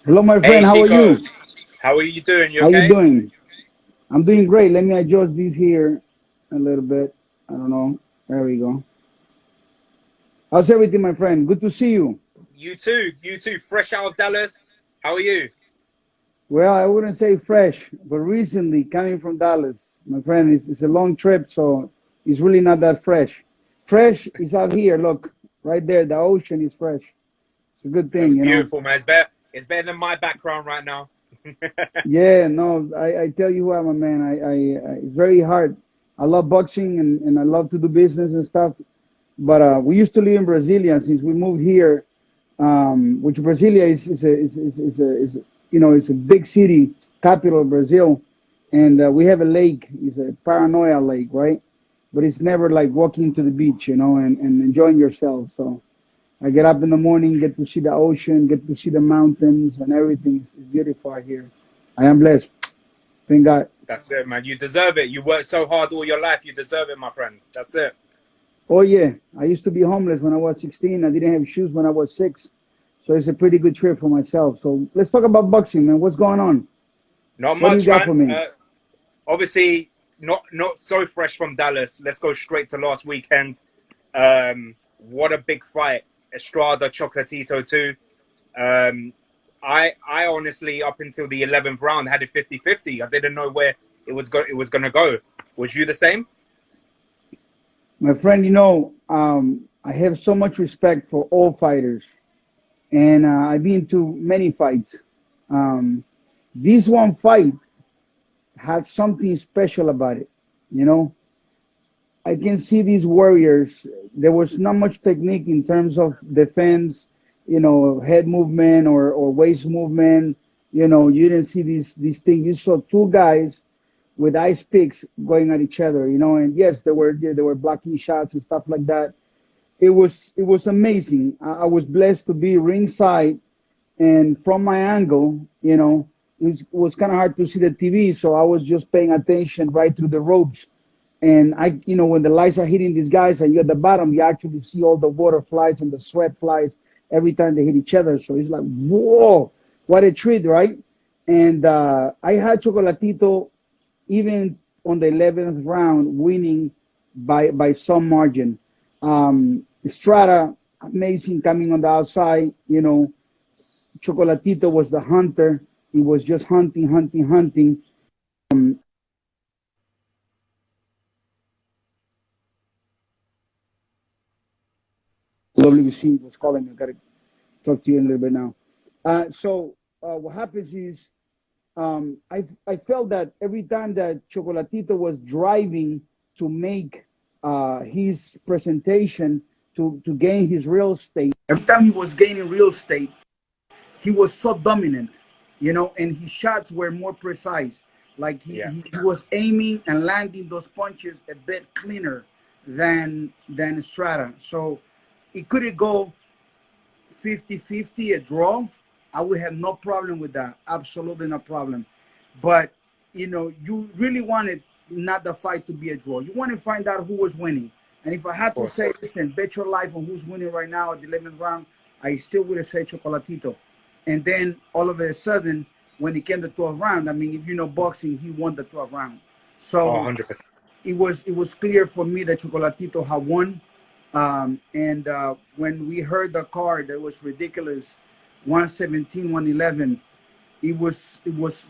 Hello, my Hey friend. How are Chico, you? how are you doing? You How you okay? doing? I'm doing great. Let me adjust these here a little bit. I don't know. There we go. How's everything, my friend? Good to see you. You too, you too. Fresh out of Dallas. How are you? Well, I wouldn't say fresh, but recently coming from Dallas, my friend, it's a long trip, so it's really not that fresh. Fresh is out here. Look, right there. The ocean is fresh. It's a good That thing, was you know. beautiful, man. It's better than my background right now. Yeah, no, I tell you what, my man, it's very hard. I love boxing and I love to do business and stuff. But we used to live in Brasilia. Since we moved here, which Brasilia is you know, it's a big city, capital of Brazil, and we have a lake. It's a paranoia lake, right? But it's never like walking to the beach, you know, and enjoying yourself. So I get up in the morning, get to see the ocean, get to see the mountains, and everything is beautiful out here. I am blessed. Thank God. That's it, man. You deserve it. You worked so hard all your life. You deserve it, my friend. That's it. Oh yeah, I used to be homeless when I was 16. I didn't have shoes when I was 6. So it's a pretty good trip for myself. So let's talk about boxing, man. What's going on? Not What do you much, got for man. me? Obviously, not so fresh from Dallas. Let's go straight to last weekend. What a big fight. Estrada, Chocolatito too. Um, I honestly, up until the 11th round, had it 50-50. I didn't know where it was gonna go. Was you the same? My friend, you know, I have so much respect for all fighters. And I've been to many fights. Um, this one fight had something special about it. You know, I can see these warriors. There was not much technique in terms of defense, you know, head movement or waist movement. You know, you didn't see these things. You saw two guys with ice picks going at each other. You know, and yes, there were blocking shots and stuff like that. It was amazing. I was blessed to be ringside, and from my angle, you know, it was kind of hard to see the TV, so I was just paying attention right through the ropes. And you know, when the lights are hitting these guys and you're at the bottom, you actually see all the water flies and the sweat flies every time they hit each other. So it's like, whoa, what a treat, right? And I had Chocolatito even on the 11th round winning by some margin. Estrada, amazing coming on the outside. You know, Chocolatito was the hunter. He was just hunting, hunting, hunting. WBC was calling me. I got to talk to you in a little bit now. So what happens is I felt that every time that Chocolatito was driving to make his presentation to gain his real estate, every time he was gaining real estate, he was so dominant, you know, and his shots were more precise. Like Yeah. he was aiming and landing those punches a bit cleaner than Estrada. So it could go 50-50, a draw. I would have no problem with that. Absolutely no problem. But you know, you really wanted not the fight to be a draw. You want to find out who was winning. And if I Of had to course. say, listen, bet your life on who's winning right now at the 11th round, I still would have said Chocolatito. And then all of a sudden, when it came to the 12th round, I mean, if you know boxing, he won the 12th round. Oh, So 100%. it was clear for me that Chocolatito had won. And when we heard the card, that was ridiculous, 117, 111. It was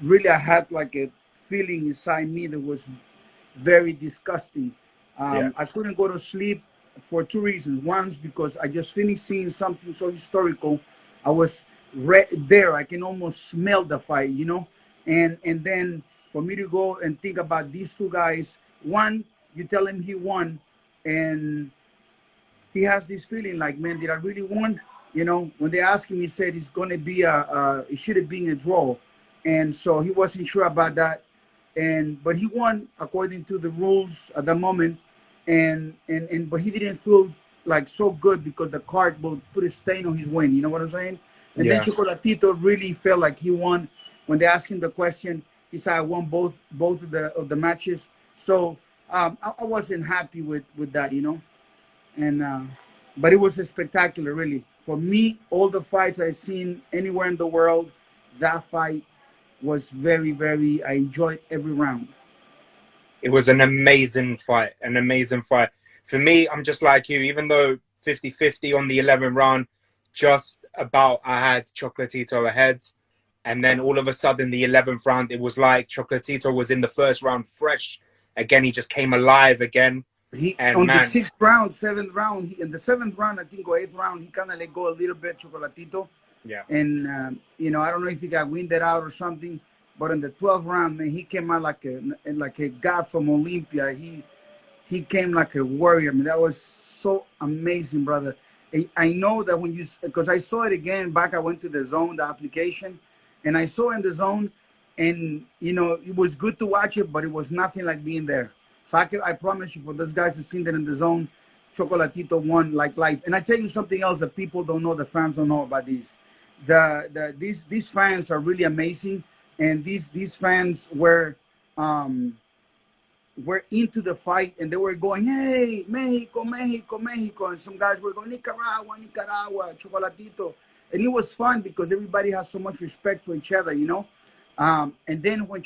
really, I had like a feeling inside me that was very disgusting. Yeah. I couldn't go to sleep for two reasons. One is because I just finished seeing something so historical. I was right there. I can almost smell the fight, you know. And then for me to go and think about these two guys, one, you tell him he won, and he has this feeling like, man, did I really won? You know, when they asked him, he said it's going to be it should have been a draw. And so he wasn't sure about that. But he won according to the rules at the moment. But he didn't feel like so good because the card will put a stain on his win. You know what I'm saying? And then Yeah. Chocolatito really felt like he won. When they asked him the question, he said, I won both of the matches. So I wasn't happy with that, you know. And but it was a spectacular, really. For me, all the fights I've seen anywhere in the world, that fight was very, very. I enjoyed every round. It was an amazing fight, an amazing fight. For me, I'm just like you, even though 50-50 on the 11th round, just about I had Chocolatito ahead. And then all of a sudden, the 11th round, it was like Chocolatito was in the first round fresh. Again, he just came alive again. He And on the man, 6th round, 7th round, in the 7th round, I think, or 8th round, he kind of let go a little bit, Chocolatito. yeah. And I don't know if he got winded out or something, but in the 12th round, man, he came out like a god from Olympia. He came like a warrior. I mean, that was so amazing, brother. I know that when because I saw it again back, I went to the zone, the application, and I saw in the zone, and it was good to watch it, but it was nothing like being there. So I promise you, for those guys that seen that in the zone, Chocolatito won like life. And I tell you something else that people don't know, the fans don't know about these. These fans are really amazing, and these fans were into the fight, and they were going, "Hey, Mexico, Mexico, Mexico," and some guys were going, "Nicaragua, Nicaragua, Chocolatito," and it was fun because everybody has so much respect for each other, And then when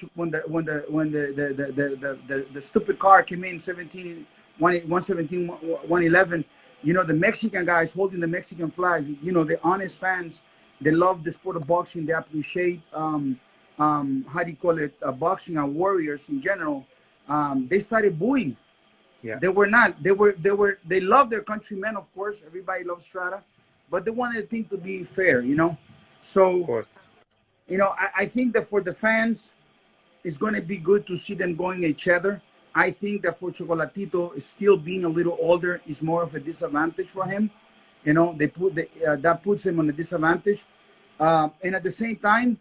the stupid car came in 117, 111, the Mexican guys holding the Mexican flag, the honest fans, they love the sport of boxing. They appreciate how do you call it, boxing and warriors in general. They started booing. Yeah. They love their countrymen, of course. Everybody loves Strata, but they wanted things to be fair, So, I think that for the fans, it's going to be good to see them going at each other. I think that for Chocolatito, still being a little older is more of a disadvantage for him. That puts him on a disadvantage. And at the same time,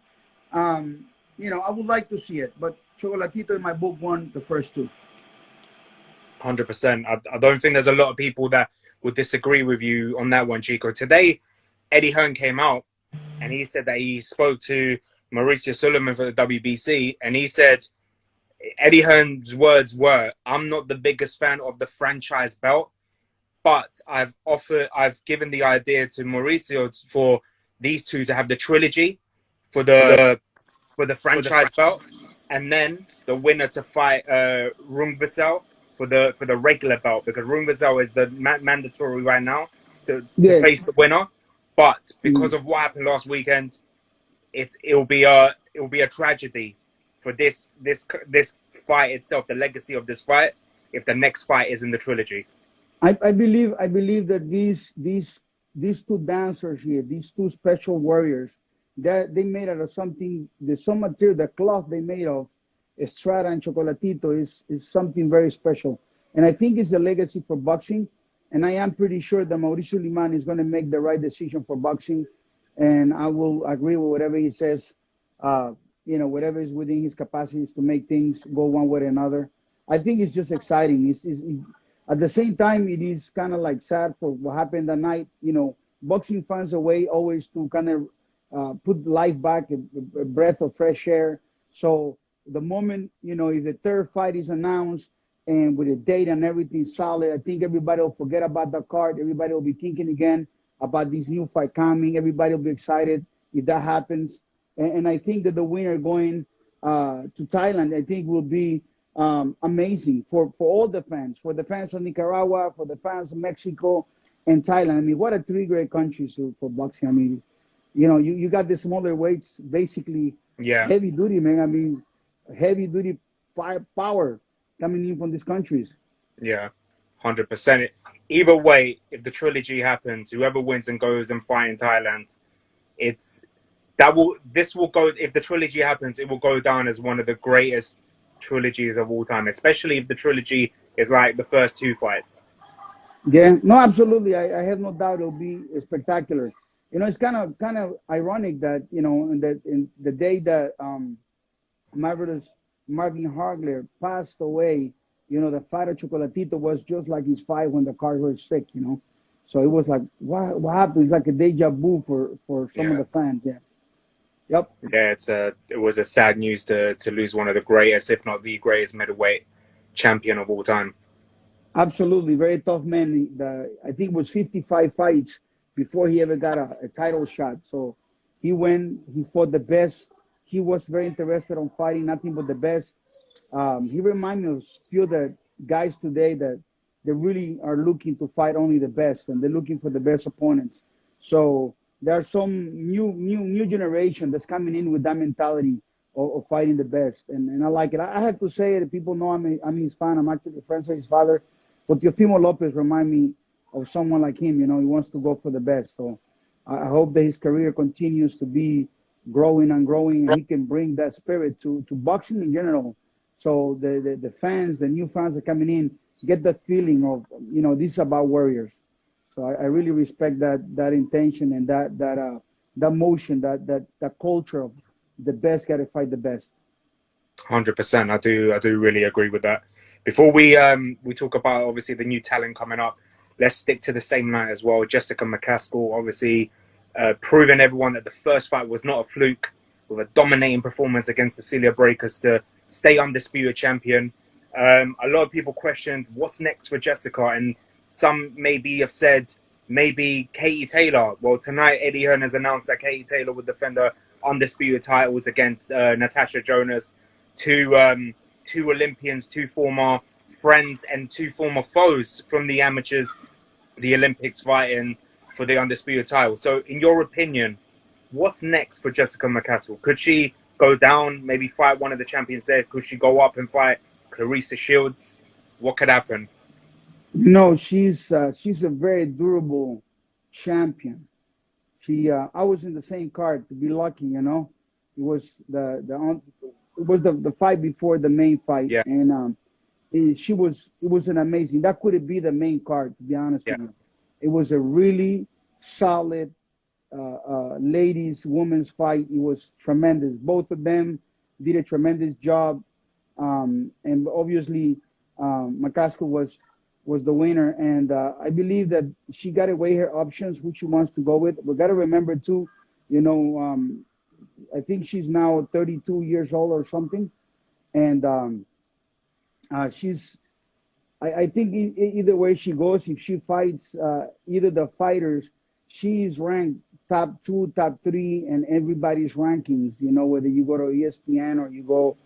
I would like to see it, but Chocolatito in my book won the first two. 100%. I don't think there's a lot of people that would disagree with you on that one, Chico. Today, Eddie Hearn came out and he said that he spoke to Mauricio Sulaiman for the WBC, and he said, Eddie Hearn's words were, "I'm not the biggest fan of the franchise belt, but I've given the idea to Mauricio for these two to have the trilogy for the franchise belt, and then the winner to fight Rumvisel for the regular belt, because Rumvisel is the mandatory right now to face the winner. But because of what happened last weekend, it'll be a tragedy for this fight itself, the legacy of this fight, if the next fight is in the trilogy." I believe that these two dancers here, these two special warriors, that they made out of something. There's some material, the cloth they made of Estrada and Chocolatito is something very special, and I think it's a legacy for boxing. And I am pretty sure that Mauricio Sulaiman is going to make the right decision for boxing, and I will agree with whatever he says. Whatever is within his capacities to make things go one way or another. I think it's just exciting. At the same time, it is kind of like sad for what happened that night. Boxing finds a way always to kind of put life back, a breath of fresh air. So the moment, if the third fight is announced and with a date and everything solid, I think everybody will forget about the card. Everybody will be thinking again about this new fight coming. Everybody will be excited if that happens. And I think that the winner going to Thailand, I think, will be amazing for all the fans, for the fans of Nicaragua, for the fans of Mexico and Thailand. I mean, what a three great countries for boxing. I mean, you got the smaller weights, basically heavy duty, man. I mean, heavy duty power coming in from these countries. Yeah, 100%. Either way, if the trilogy happens, whoever wins and goes and fight in Thailand, this will go, if the trilogy happens, it will go down as one of the greatest trilogies of all time, especially if the trilogy is like the first two fights. Yeah, no, absolutely. I have no doubt it'll be spectacular. It's kind of ironic that, in the day that marvelous Marvin Hagler passed away, the fight of Chocolatito was just like his fight when the car was sick, So it was like, what happened? It's like a deja vu for some of the fans, yeah. Yep. Yeah, it was a sad news to lose one of the greatest, if not the greatest middleweight champion of all time. Absolutely, very tough man. I think it was 55 fights before he ever got a title shot. So He went, he fought the best. He was very interested on fighting nothing but the best. He reminded me of a few of the guys today that they really are looking to fight only the best, and they're looking for the best opponents. So there are some new generation that's coming in with that mentality of fighting the best, and I like it. I have to say it. People know I'm his fan. I'm actually friends with his father, but Teofimo Lopez remind me of someone like him. You know, he wants to go for the best. So I hope that his career continues to be growing and growing, and he can bring that spirit to boxing in general. So the fans, the new fans that are coming in, get that feeling of, you know, this is about warriors. So I really respect that intention and that motion, that culture of the best got to fight the best. 100%. I do really agree with that. Before we talk about obviously the new talent coming up, let's stick to the same night as well. Jessica McCaskill, obviously proving everyone that the first fight was not a fluke, with a dominating performance against Cecilia Braekhus to stay undisputed champion. A lot of people questioned what's next for Jessica, and some maybe have said maybe Katie Taylor. Well, tonight Eddie Hearn has announced that Katie Taylor would defend her undisputed titles against Natasha Jonas, two Olympians, two former friends and two former foes from the amateurs, the Olympics, fighting for the undisputed title. So in your opinion, what's next for Jessica McCaskill? Could she go down, maybe fight one of the champions there? Could she go up and fight Clarissa Shields? What could happen? No, she's a very durable champion. I was in the same card to be lucky, you know. It was the fight before the main fight, Yeah, and it was an amazing. That could be the main card, to be honest yeah, with you. It was a really solid ladies women's fight. It was tremendous. Both of them did a tremendous job, and obviously McCaskill was the winner. And I believe that she got to weigh her options, who she wants to go with. We got to remember too, you know, I think she's now 32 years old or something, and she's. I think either way she goes, if she fights either the fighters, she's ranked top two, top three, and everybody's rankings. You know, whether you go to ESPN or you go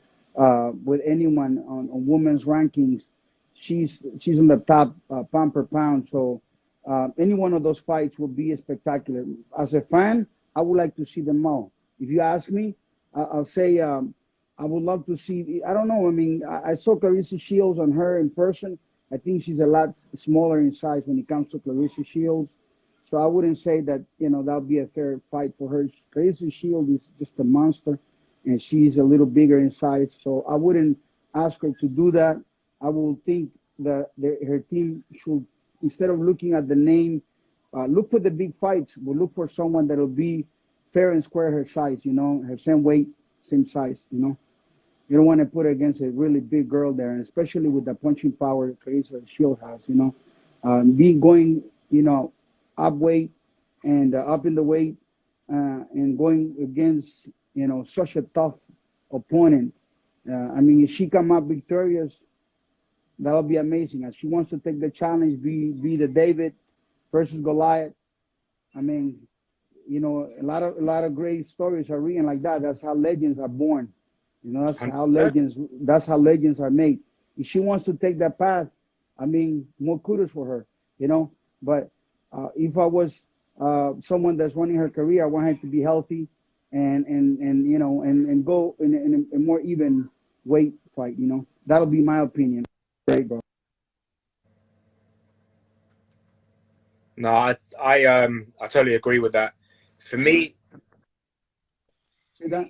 with anyone on women's rankings, she's in the top pound per pound. So any one of those fights will be spectacular. As a fan, I would like to see them all. If you ask me, I'll say I would love to see. I don't know. I mean, I saw Clarissa Shields on her in person. I think she's a lot smaller in size when it comes to Clarissa Shields. So I wouldn't say that, you know, that would be a fair fight for her. Clarissa Shields is just a monster, and she's a little bigger in size. So I wouldn't ask her to do that. I will think that her team should, instead of looking at the name, look for the big fights, but look for someone that will be fair and square her size, you know, her same weight, same size, you know. You don't want to put her against a really big girl there, and especially with the punching power Clarissa Shield has, you know. Going, you know, up weight and up in the weight and going against, you know, such a tough opponent. I mean, if she come up victorious, that'll be amazing. And she wants to take the challenge, be the David versus Goliath. I mean, you know, a lot of great stories are written like that. That's how legends are born. You know, that's how legends are made. If she wants to take that path, I mean, more kudos for her, you know. But if I was someone that's running her career, I want her to be healthy and you know, and go in a more even weight fight, you know. That'll be my opinion. Great, bro. no, I totally agree with that. For me, See that?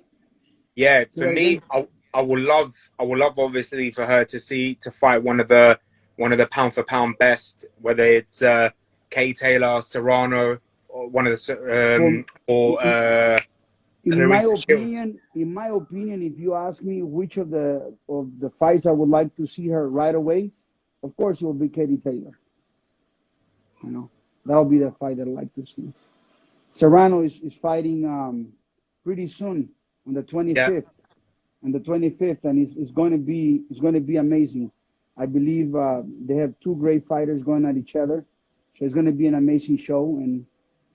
yeah, See for that me, again? I would love obviously for her to fight one of the pound for pound best, whether it's Kay Taylor, Serrano, or one of the For or Clarissa Shields. in my opinion, if you ask me which of the fights I would like to see her right away, of course it will be Katie Taylor. You know, that'll be the fight that I'd like to see. Serrano is fighting pretty soon on the Yeah, 25th. On the 25th, and it's going to be amazing. I believe they have two great fighters going at each other, so it's going to be an amazing show, and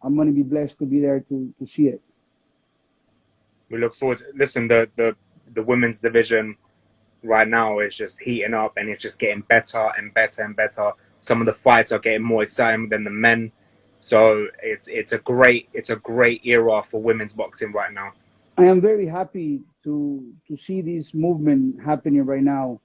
I'm going to be blessed to be there to see it. We look forward to, listen, the women's division right now is just heating up, and it's just getting better and better and better. Some of the fights are getting more exciting than the men. So it's a great era for women's boxing right now. I am very happy to see this movement happening right now.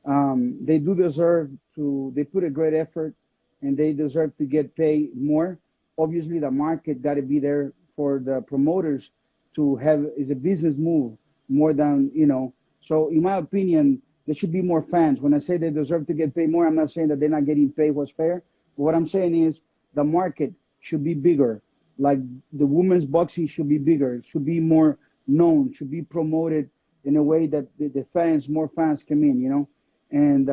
They do deserve to. They put a great effort, and they deserve to get paid more. Obviously, the market got to be there for the promoters to have is a business move more than you know. So, in my opinion, there should be more fans. When I say they deserve to get paid more, I'm not saying that they're not getting paid what's fair. But what I'm saying is the market should be bigger. Like the women's boxing should be bigger. It should be more known. Should be promoted in a way that the fans, more fans come in. You know and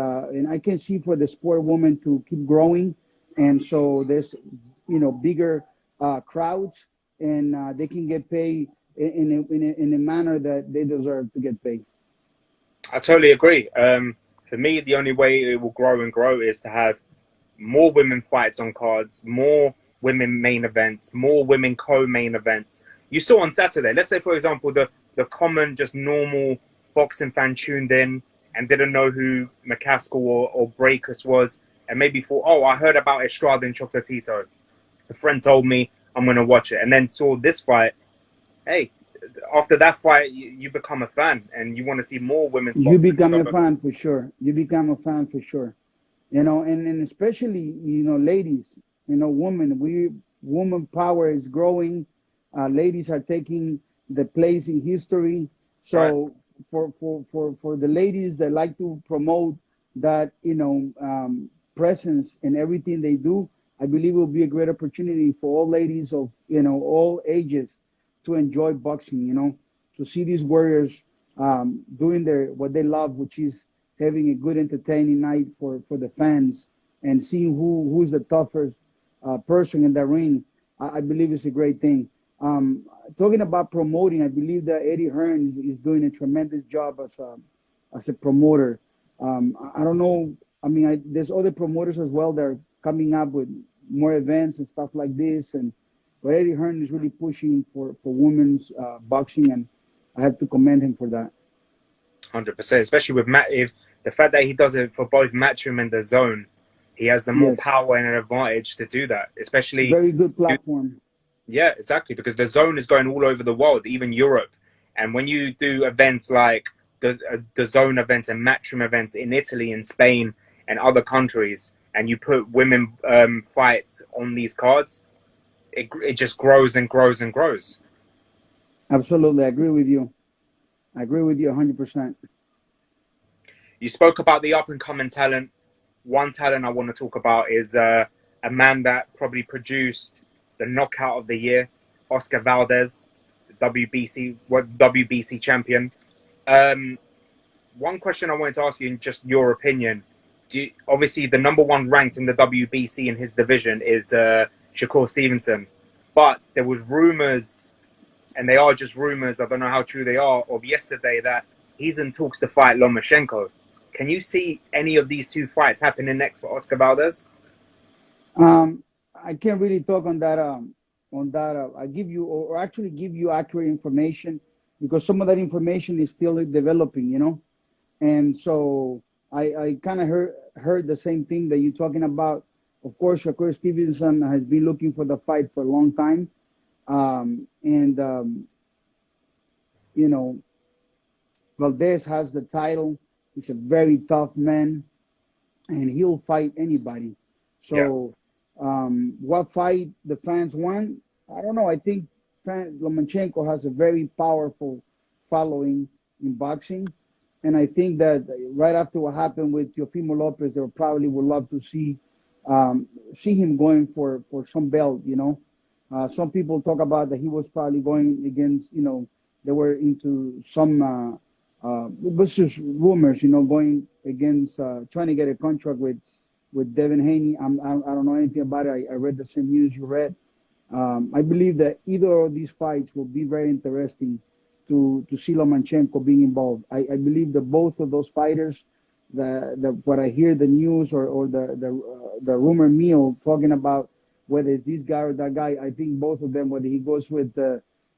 I can see for the sport woman to keep growing, and so there's bigger crowds, and they can get paid in a manner that they deserve to get paid. I totally agree. For me, the only way it will grow and grow is to have more women fights on cards, more women main events, more women co-main events. You saw on Saturday, let's say, for example, the common, just normal boxing fan tuned in and didn't know who McCaskill or Braekhus was, and maybe thought, oh, I heard about Estrada and Chocolatito. A friend told me I'm going to watch it, and then saw this fight. Hey, after that fight, you become a fan, and you want to see more women's You boxing. become a So, fan for sure. You become a fan for sure. And especially ladies, women. Woman power is growing. Ladies are taking the place in history. right, So for the ladies that like to promote that presence in everything they do, I believe it will be a great opportunity for all ladies of all ages to enjoy boxing. To see these warriors doing what they love, which is having a good entertaining night for the fans, and seeing who's the toughest person in the ring. I believe it's a great thing. Talking about promoting, I believe that Eddie Hearn is doing a tremendous job as a promoter. I don't know. I mean, there's other promoters as well that are coming up with more events and stuff like this. But Eddie Hearn is really pushing for women's boxing, and I have to commend him for that. 100%. Especially with Matt, if the fact that he does it for both Matchroom and the Zone, he has the more Yes, power and an advantage to do that. Especially, very good platform. yeah, exactly, because the Zone is going all over the world, even Europe. And when you do events like the Zone events and Matchroom events in Italy and Spain and other countries, and you put women fights on these cards, it just grows and grows and grows. Absolutely, I agree with you. I agree with you 100%. You spoke about the up and coming talent. One talent I want to talk about is a man that probably produced the knockout of the year, Oscar Valdez, WBC champion. Um, One question I wanted to ask you, in just your opinion, obviously the number one ranked in the WBC in his division is Shakur Stevenson, but there was rumors, and they are just rumors, I don't know how true they are, of yesterday that he's in talks to fight Lomachenko. Can you see any of these two fights happening next for Oscar Valdez? I can't really talk on that. I give you, or actually give you accurate information, because some of that information is still developing. And so I kind of heard the same thing that you're talking about. Of course, Shakur Stevenson has been looking for the fight for a long time, and you know Valdez has the title. He's a very tough man, and he'll fight anybody. Yeah, So, what fight the fans want? I don't know. I think Lomachenko has a very powerful following in boxing, and I think that right after what happened with Teofimo Lopez, they probably would love to see him going for some belt. Some people talk about that he was probably going against. They were into some. It was just rumors, going against trying to get a contract with Devin Haney. I don't know anything about it. I read the same news you read. I believe that either of these fights will be very interesting to see Lomachenko being involved. I believe that both of those fighters, what I hear the news or the rumor mill talking about whether it's this guy or that guy, I think both of them, whether he goes with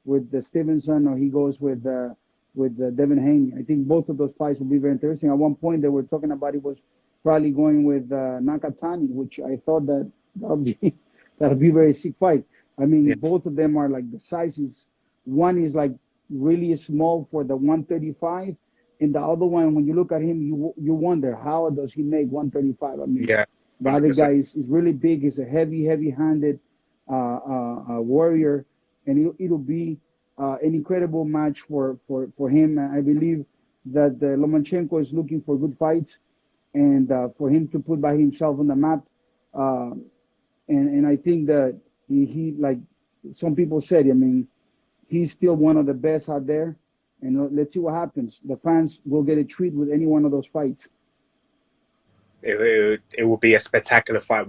the Stevenson or he goes with Devin Haney. I think both of those fights will be very interesting. At one point, they were talking about it was probably going with Nakatani, which I thought that'll be that'll be a very sick fight. I mean, Yeah. both of them are like the sizes. One is like really small for the 135, and the other one, when you look at him, you wonder how does he make 135? I mean, Yeah. the other 100%. guy is really big. He's a heavy-handed warrior, and it'll be an incredible match for him. I believe that Lomachenko is looking for good fights, and for him to put by himself on the map. Uh, and I think that he like some people said. I mean, he's still one of the best out there. And let's see what happens. The fans will get a treat with any one of those fights. It will be a spectacular fight.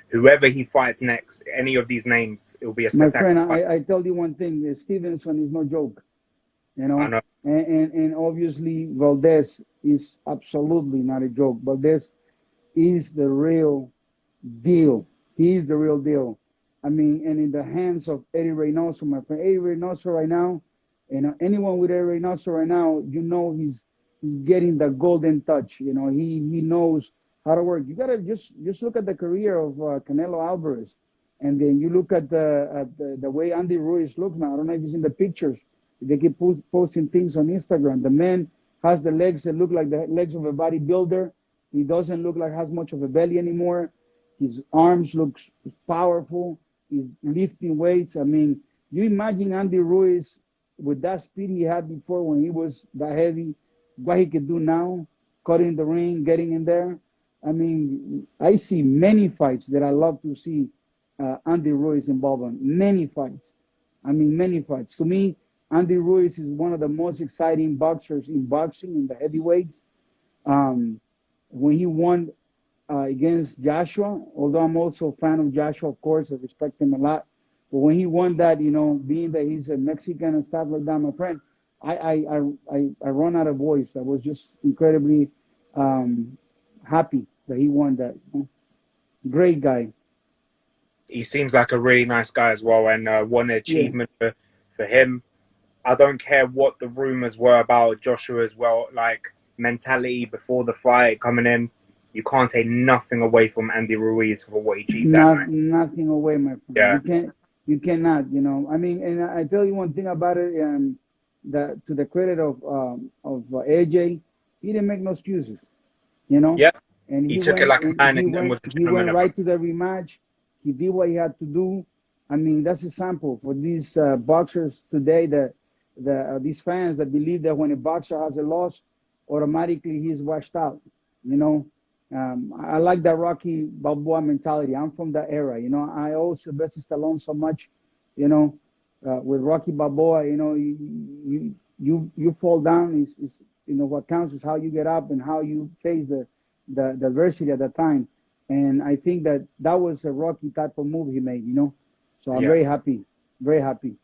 Whoever he fights next, any of these names, it will be a My friend, spectacular fight. I tell you one thing: Stevenson is no joke, you I know, know. and obviously Valdez is absolutely not a joke. Valdez is the real deal. He is the real deal. I mean, and in the hands of Eddie Reynoso, my friend, Eddie Reynoso right now, anyone with Eddie Reynoso right now, he's getting the golden touch. He knows how to work. You gotta just look at the career of Canelo Alvarez, and then you look at the way Andy Ruiz looks now. I don't know if you've seen the pictures. They keep posting things on Instagram. The man has the legs that look like the legs of a bodybuilder. He doesn't look like has much of a belly anymore. His arms look powerful. He's lifting weights. I mean, you imagine Andy Ruiz with that speed he had before when he was that heavy, what he could do now, cutting the ring, getting in there. I mean, I see many fights that I love to see Andy Ruiz involved in. Many fights. I mean, many fights. To me, Andy Ruiz is one of the most exciting boxers in boxing in the heavyweights. When he won against Joshua, although I'm also a fan of Joshua, of course, I respect him a lot. But when he won that, being that he's a Mexican and stuff like that, my friend, I run out of voice. I was just incredibly happy that he won that. Great guy. He seems like a really nice guy as well, and one Yeah. achievement for him. I don't care what the rumors were about Joshua as well, like mentality before the fight coming in. You can't take nothing away from Andy Ruiz for what he achieved that night. Nothing away, my friend. Yeah. You cannot. I mean, and I tell you one thing about it. That to the credit of AJ, he didn't make no excuses. You know, Yeah. and He took it like a man and was a he gentleman went about right to the rematch. He did what he had to do. I mean, that's a sample for these boxers today. These fans that believe that when a boxer has a loss, automatically he's washed out. You know, I like that Rocky Balboa mentality. I'm from that era. I owe Sylvester Stallone so much. With Rocky Balboa, you fall down. Is what counts is how you get up and how you face the adversity at the time. And I think that was a Rocky type of move he made. So I'm Yeah. very happy, very happy.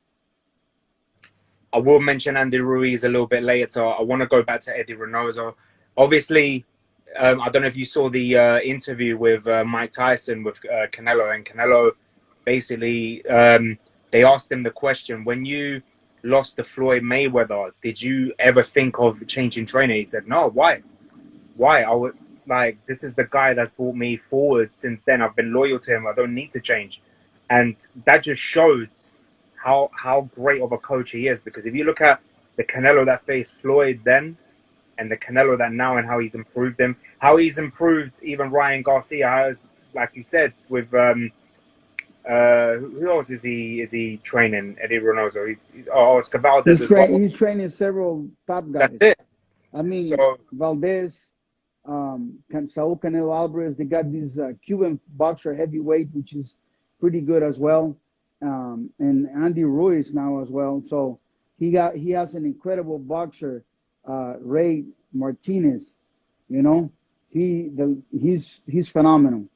I will mention Andy Ruiz a little bit later. I want to go back to Eddie Reynoso. Obviously, I don't know if you saw the interview with Mike Tyson with Canelo, and Canelo basically they asked him the question: when you lost to Floyd Mayweather, did you ever think of changing trainer? He said, "No. Why? Why? I would this is the guy that's brought me forward since then. I've been loyal to him. I don't need to change." And that just shows how great of a coach he is. Because if you look at the Canelo that faced Floyd then, and the Canelo that now, and how he's improved him, how he's improved even Ryan Garcia has, like you said, with who else is he training? Eddie Reynoso. Oscar Valdez as well. He's training several top That's guys. it. I mean, So Valdez, Saul Canelo Alvarez. They got this Cuban boxer heavyweight, which is pretty good as well, and Andy Ruiz now as well. So he has an incredible boxer, Ray Martinez. He's phenomenal.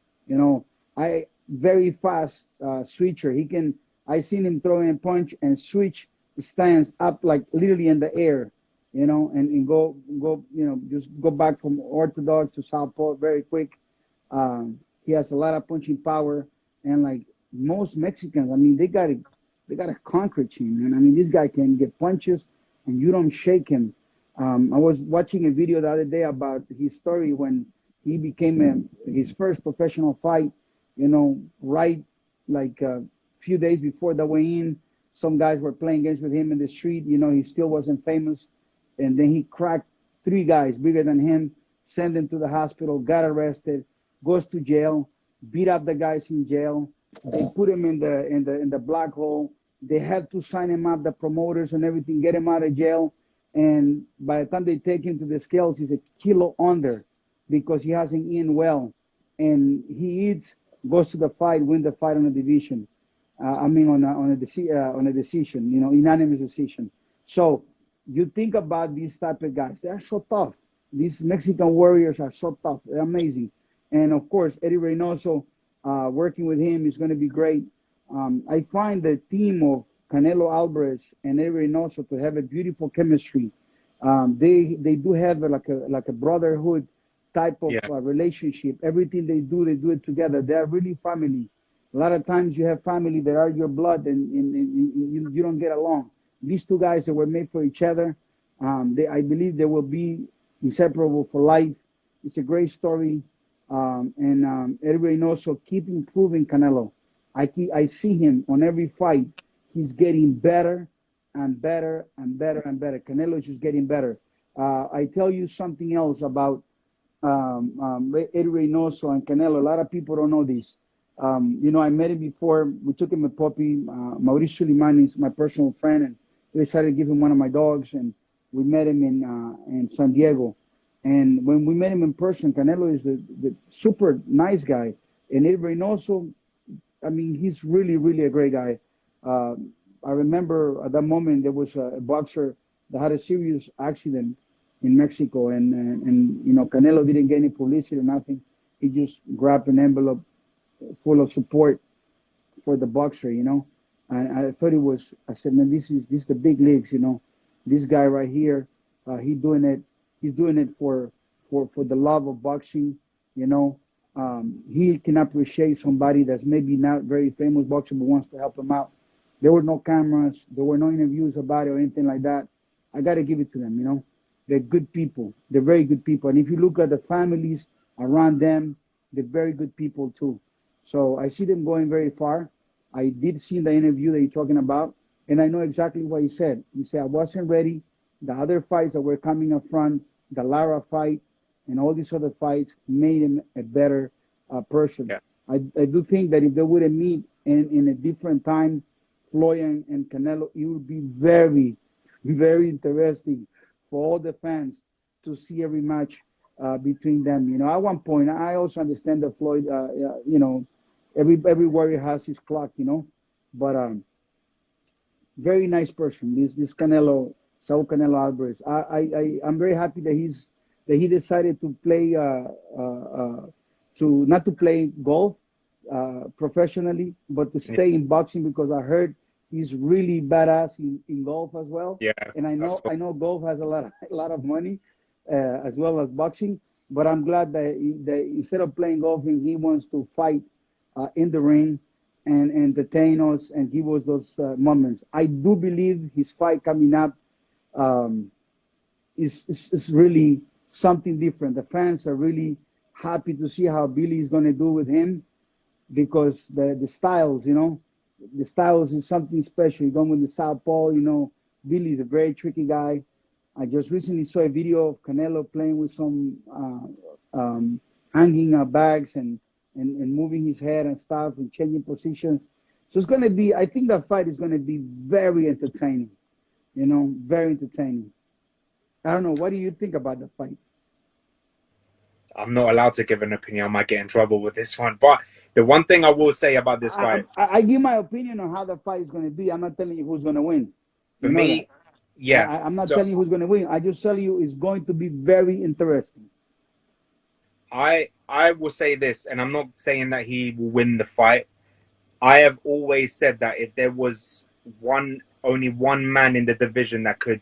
I very fast switcher. I seen him throwing a punch and switch stance up like literally in the air. And go, just go back from orthodox to southpaw very quick. He has a lot of punching power, and like most Mexicans, I mean, they got it. they got a concrete chin, man. I mean, this guy can get punches, and you don't shake him. I was watching a video the other day about his story when he became his first professional fight. You know, right like a few days before the weigh-in, some guys were playing games with him in the street. You know, he still wasn't famous, and then he cracked three guys bigger than him, sent them to the hospital, got arrested, goes to jail, beat up the guys in jail. They put him in the black hole. They had to sign him up, the promoters and everything, get him out of jail. And by the time they take him to the scales, he's a kilo under because he hasn't eaten well. And he eats, goes to the fight, win the fight on a division. On a decision, you know, unanimous decision. So you think about these type of guys. They're so tough. These Mexican warriors are so tough. They're amazing. And, of course, Eddie Reynoso, working with him is going to be great. I find the team of Canelo Alvarez and Eddie Reynoso to have a beautiful chemistry. They do have like a brotherhood type of relationship. Everything they do it together. They're really family. A lot of times you have family that are your blood and you don't get along. These two guys that were made for each other, I believe they will be inseparable for life. It's a great story. Eddie Reynoso keep improving Canelo. I see him on every fight. He's getting better and better and better and better. Canelo is just getting better. I tell you something else about Eddie Reynoso and Canelo. A lot of people don't know this. You know, I met him before. We took him a puppy. Mauricio Limani is my personal friend, and we decided to give him one of my dogs. And we met him in San Diego. And when we met him in person, Canelo is the super nice guy. And Eddie Reynoso, I mean, he's really, really a great guy. I remember at that moment there was a boxer that had a serious accident in Mexico, and you know, Canelo didn't get any publicity or nothing. He just grabbed an envelope full of support for the boxer, you know. And I thought I said, man, this is the big leagues, you know. This guy right here, he's doing it for the love of boxing, you know. He can appreciate somebody that's maybe not very famous boxer but wants to help him out. There were no cameras, there were no interviews about it or anything like that. I got to give it to them, you know. They're good people. They're very good people. And if you look at the families around them, they're very good people too. So I see them going very far. I did see the interview that you're talking about, and I know exactly what he said. He said, I wasn't ready. The other fights that were coming up front, the Lara fight, and all these other fights made him a better person. Yeah. I do think that if they would have meet in a different time, Floyd and Canelo, it would be very, very interesting for all the fans to see every match between them. You know, at one point, I also understand that Floyd, you know, every warrior has his clock, you know, but very nice person. This Canelo, Saul Canelo Alvarez. I'm very happy that he decided to play not to play golf professionally, but to stay in boxing, because I heard he's really badass in golf as well. Yeah, and I know golf has a lot of money as well as boxing. But I'm glad that instead of playing golf, he wants to fight in the ring and entertain us and give us those moments. I do believe his fight coming up is really something different. The fans are really happy to see how Billy is going to do with him, because the styles, you know, the styles is something special. You're going with the southpaw, you know. Billy's a very tricky guy. I just recently saw a video of Canelo playing with some hanging bags and moving his head and stuff and changing positions. So it's going to be, I think that fight is going to be very entertaining, you know, very entertaining. I don't know. What do you think about the fight? I'm not allowed to give an opinion. I might get in trouble with this one. But the one thing I will say about this fight, I give my opinion on how the fight is going to be. I'm not telling you who's going to win. For me, yeah. I'm not telling you who's going to win. I just tell you it's going to be very interesting. I will say this, and I'm not saying that he will win the fight. I have always said that if there was only one man in the division that could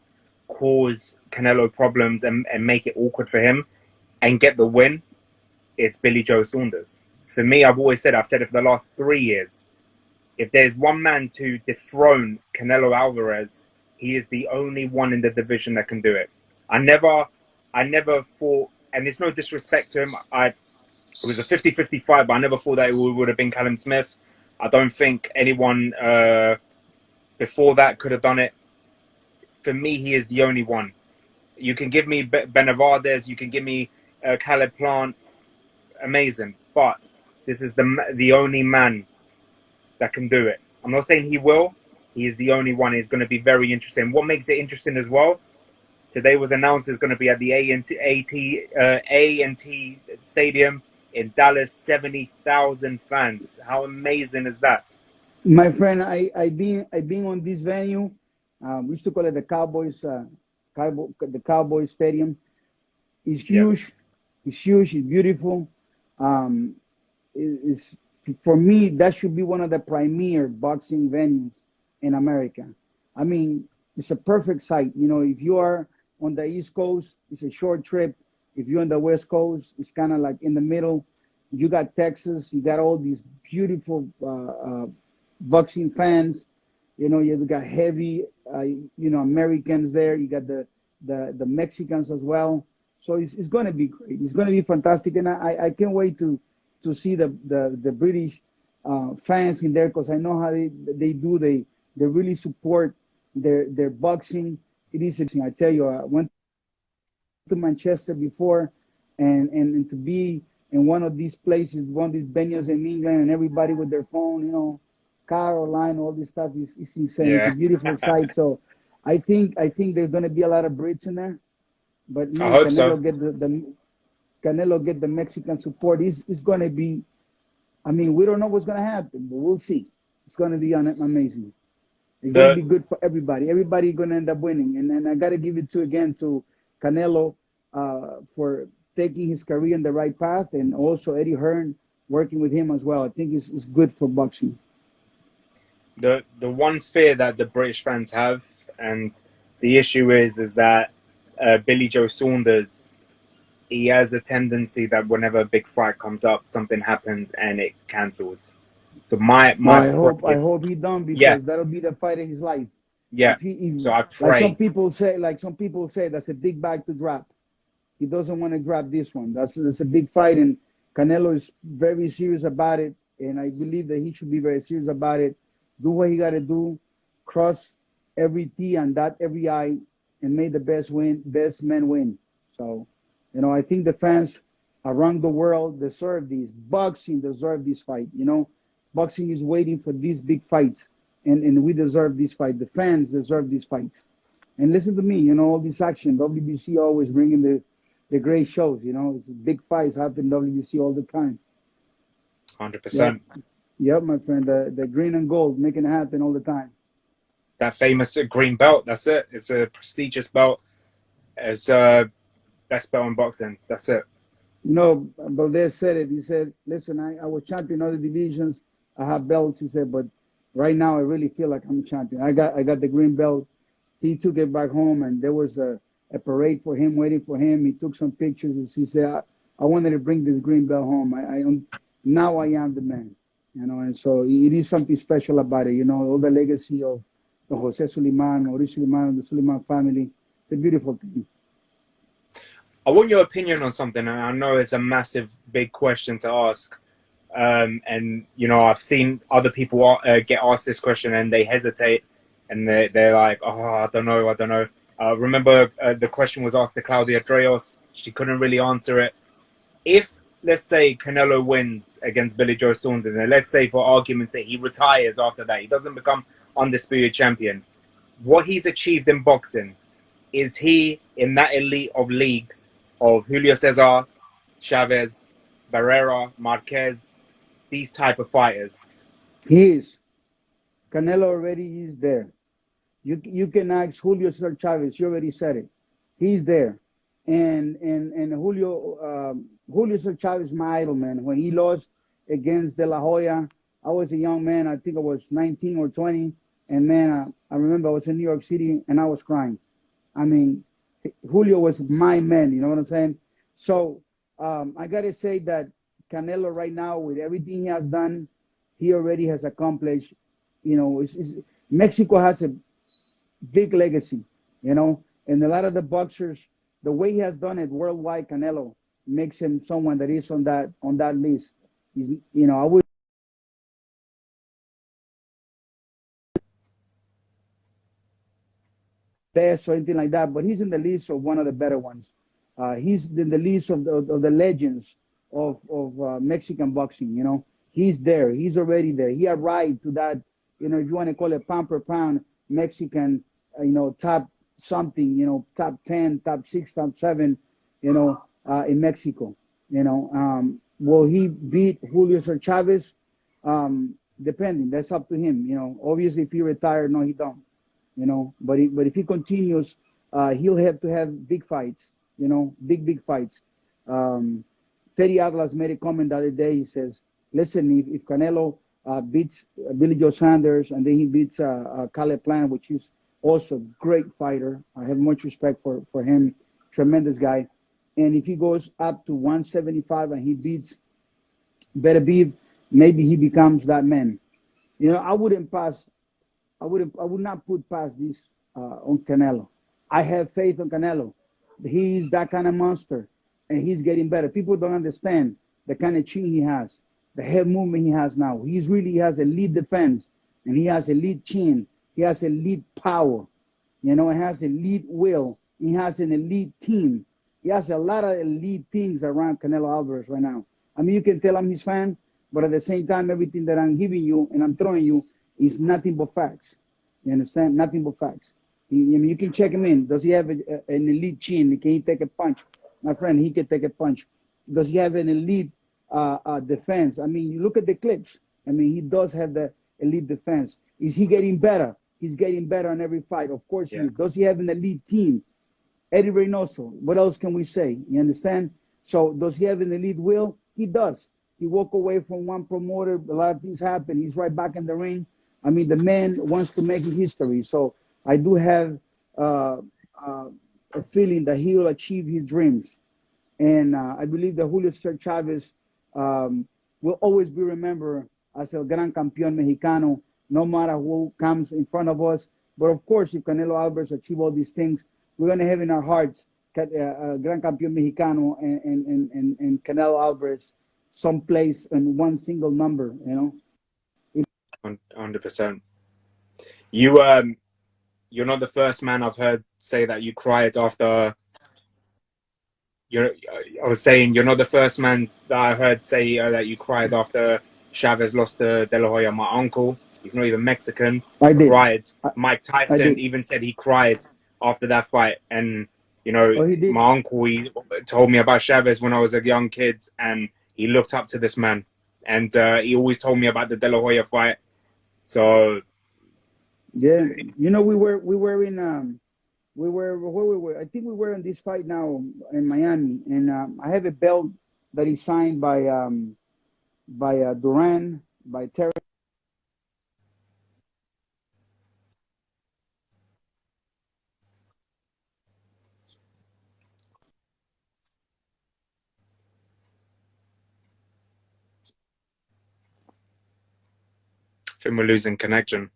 cause Canelo problems and make it awkward for him and get the win, it's Billy Joe Saunders. For me, I've said it for the last 3 years. if there's one man to dethrone Canelo Alvarez, he is the only one in the division that can do it. I never thought, and it's no disrespect to him, it was a 50-50 fight, but I never thought that it would have been Callum Smith. I don't think anyone before that could have done it. For me, he is the only one. You can give me Benavidez, you can give me Caleb Plant, amazing. But this is the only man that can do it. I'm not saying he will. He is the only one. It's going to be very interesting. What makes it interesting as well, today was announced it's going to be at the A&T Stadium in Dallas, 70,000 fans. How amazing is that? My friend, I've been on this venue. We used to call it the Cowboys Stadium. It's huge. Yeah. It's huge. It's beautiful. It's, for me, that should be one of the premier boxing venues in America. I mean, it's a perfect site. You know, if you are on the East Coast, it's a short trip. If you're on the West Coast, it's kind of like in the middle. You got Texas. You got all these beautiful boxing fans. You know, you got heavy, Americans there. You got the Mexicans as well. So it's going to be great. It's going to be fantastic, and I can't wait to see the British fans in there, because I know how they do. They really support their boxing. It is interesting. I tell you, I went to Manchester before, and to be in one of these places, one of these venues in England, and everybody with their phone, you know, Caroline, all this stuff is insane. Yeah. It's a beautiful sight. So I think there's going to be a lot of Brits in there. But man, I hope Canelo get the Mexican support. It's going to be, I mean, we don't know what's going to happen, but we'll see. It's going to be amazing. It's going to be good for everybody. Everybody going to end up winning. And then I got to give it to Canelo for taking his career in the right path, and also Eddie Hearn working with him as well. I think it's good for boxing. The one fear that the British fans have, and the issue is that Billy Joe Saunders, he has a tendency that whenever a big fight comes up, something happens and it cancels. So I hope he done, because that'll be the fight of his life. Yeah. So I pray. Like some people say, that's a big bag to drop. He doesn't want to drop this one. That's a big fight, and Canelo is very serious about it, and I believe that he should be very serious about it. Do what he got to do, cross every T and dot every I, and make the best man win. So, you know, I think the fans around the world deserve this. Boxing deserve this fight. You know, boxing is waiting for these big fights, and we deserve this fight. The fans deserve this fight. And listen to me, you know, all this action. WBC always bringing the great shows. You know, it's big fights happen WBC all the time. 100%. Yep, my friend. The green and gold making it happen all the time. That famous green belt. That's it. It's a prestigious belt. It's best belt in boxing. That's it. You know, Valdez said it. He said, "Listen, I was champion in other divisions. I have belts." He said, "But right now, I really feel like I'm a champion. I got the green belt." He took it back home, and there was a parade for him, waiting for him. He took some pictures, and he said, "I wanted to bring this green belt home. Now I am the man." You know, and so it is something special about it. You know, all the legacy of Jose Suleiman, Mauricio Suleiman, the Suleiman family. It's a beautiful thing. I want your opinion on something, and I know it's a massive, big question to ask. And, you know, I've seen other people get asked this question, and they hesitate, and they're like, oh, I don't know. Remember, the question was asked to Claudia Dreyos. She couldn't really answer it. If, let's say, Canelo wins against Billy Joe Saunders, and let's say, for argument's sake, he retires after that, he doesn't become undisputed champion, what he's achieved in boxing, is he in that elite of leagues of Julio Cesar, Chavez, Barrera, Marquez, these type of fighters? He is. Canelo already is there. You can ask Julio Cesar Chavez. You already said it. He's there. And Julio Cesar Chavez is my idol, man. When he lost against De La Hoya, I was a young man. I think I was 19 or 20. And, man, I remember I was in New York City, and I was crying. I mean, Julio was my man, you know what I'm saying? So I got to say that Canelo right now, with everything he has done, he already has accomplished you know, Mexico has a big legacy, you know, and a lot of the boxers, the way he has done it worldwide, Canelo makes him someone that is on that list. He's, you know, I would best or anything like that, but he's in the list of one of the better ones. He's in the list of the legends of Mexican boxing. You know, he's there. He's already there. He arrived to that. You know, if you want to call it pound per pound Mexican, you know, top something. You know, top 10, top 6, top 7. You know, in Mexico. You know, will he beat Julio Cesar Chavez? Depending. That's up to him. You know, obviously, if he retired, no, he don't. You know, but if he continues, he'll have to have big fights. You know, big fights. Teddy Atlas made a comment the other day. He says, "Listen, if Canelo beats Billy Joe Saunders and then he beats Caleb Plant, which is also a great fighter, I have much respect for him, tremendous guy. And if he goes up to 175 and he beats Beterbiev, maybe he becomes that man. You know, I would not put past this on Canelo. I have faith on Canelo. He's that kind of monster, and he's getting better. People don't understand the kind of chin he has, the head movement he has now. He has elite defense, and he has elite chin. He has elite power. You know, he has elite will. He has an elite team. He has a lot of elite things around Canelo Alvarez right now. I mean, you can tell I'm his fan, but at the same time, everything that I'm giving you and I'm throwing you is nothing but facts. You understand? Nothing but facts. I mean, you can check him in. Does he have an elite chin? Can he take a punch? My friend, he can take a punch. Does he have an elite defense? I mean, you look at the clips. I mean, he does have the elite defense. Is he getting better? He's getting better on every fight. Of course he is. Does he have an elite team? Eddie Reynoso. What else can we say? You understand? So does he have an elite will? He does. He walked away from one promoter. A lot of things happen. He's right back in the ring. I mean, the man wants to make history. So I do have a feeling that he will achieve his dreams. And I believe that Julio Cesar Chavez will always be remembered as el gran campeón mexicano, no matter who comes in front of us. But of course, if Canelo Alvarez achieve all these things, we're going to have in our hearts gran campeón mexicano and Canelo Alvarez someplace in one single number, you know. 100%. You're not the first man I've heard say that you cried after. I was saying you're not the first man that I heard say that you cried after Chavez lost to De La Hoya. My uncle, he's not even Mexican, I did. cried. Mike Tyson even said he cried after that fight. And you know, my uncle, he told me about Chavez when I was a young kid, and he looked up to this man. And he always told me about the De La Hoya fight. So yeah, you know, we were in where we were. I think we were in this fight now in Miami, and I have a belt that is signed by Duran, by Terry. I think we're losing connection.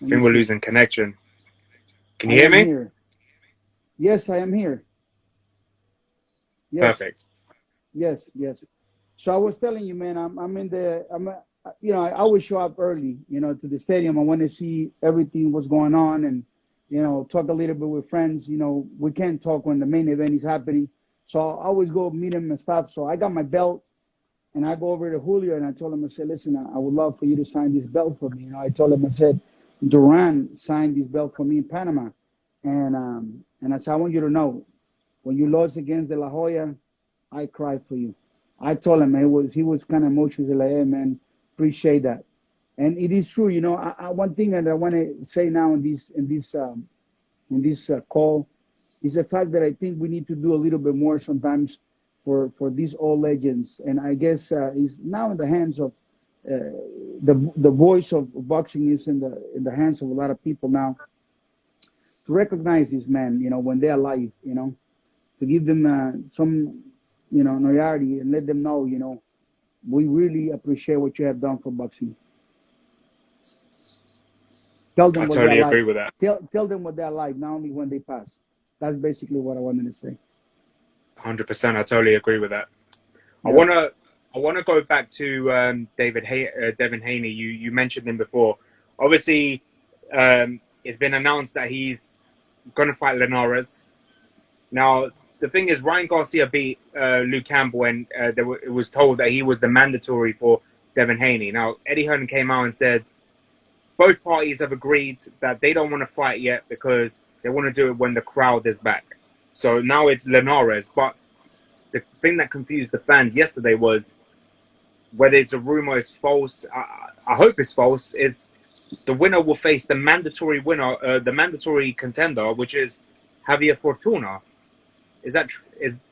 I think we're losing connection. Can you hear me? Here. Yes, I am here. Yes. Perfect. Yes. So I was telling you, man, you know, I always show up early, you know, to the stadium. I want to see everything what's going on and, you know, talk a little bit with friends. You know, we can't talk when the main event is happening. So I always go meet him and stuff. So I got my belt and I go over to Julio and I told him, I said, listen, I would love for you to sign this belt for me. You know, I told him, I said, Duran signed this belt for me in Panama. And I said, I want you to know, when you lost against De La Hoya, I cried for you. I told him, man, he was kind of emotional, like, hey, man, appreciate that. And it is true, you know. One thing that I want to say now in this call is the fact that I think we need to do a little bit more sometimes for these old legends, and I guess is now in the hands of the voice of boxing is in the hands of a lot of people now to recognize these men, when they're alive, to give them some, notoriety and let them know, we really appreciate what you have done for boxing. Tell them I what they're totally like. agree with that. Tell them what they're like, not only when they pass. That's basically what I wanted to say. 100%. I totally agree with that. Yeah. I wanna go back to Devin Haney. You mentioned him before. Obviously, it's been announced that he's going to fight Linares. Now, the thing is, Ryan Garcia beat Luke Campbell, and it was told that he was the mandatory for Devin Haney. Now, Eddie Hearn came out and said both parties have agreed that they don't want to fight yet because they want to do it when the crowd is back. So now it's Linares. But the thing that confused the fans yesterday was whether it's a rumor is false. I hope it's false. Is the winner will face the mandatory winner, the mandatory contender, which is Javier Fortuna. Is that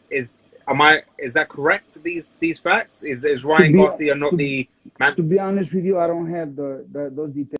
is that correct? These facts is Ryan Garcia not the man? To be honest with you, I don't have those details.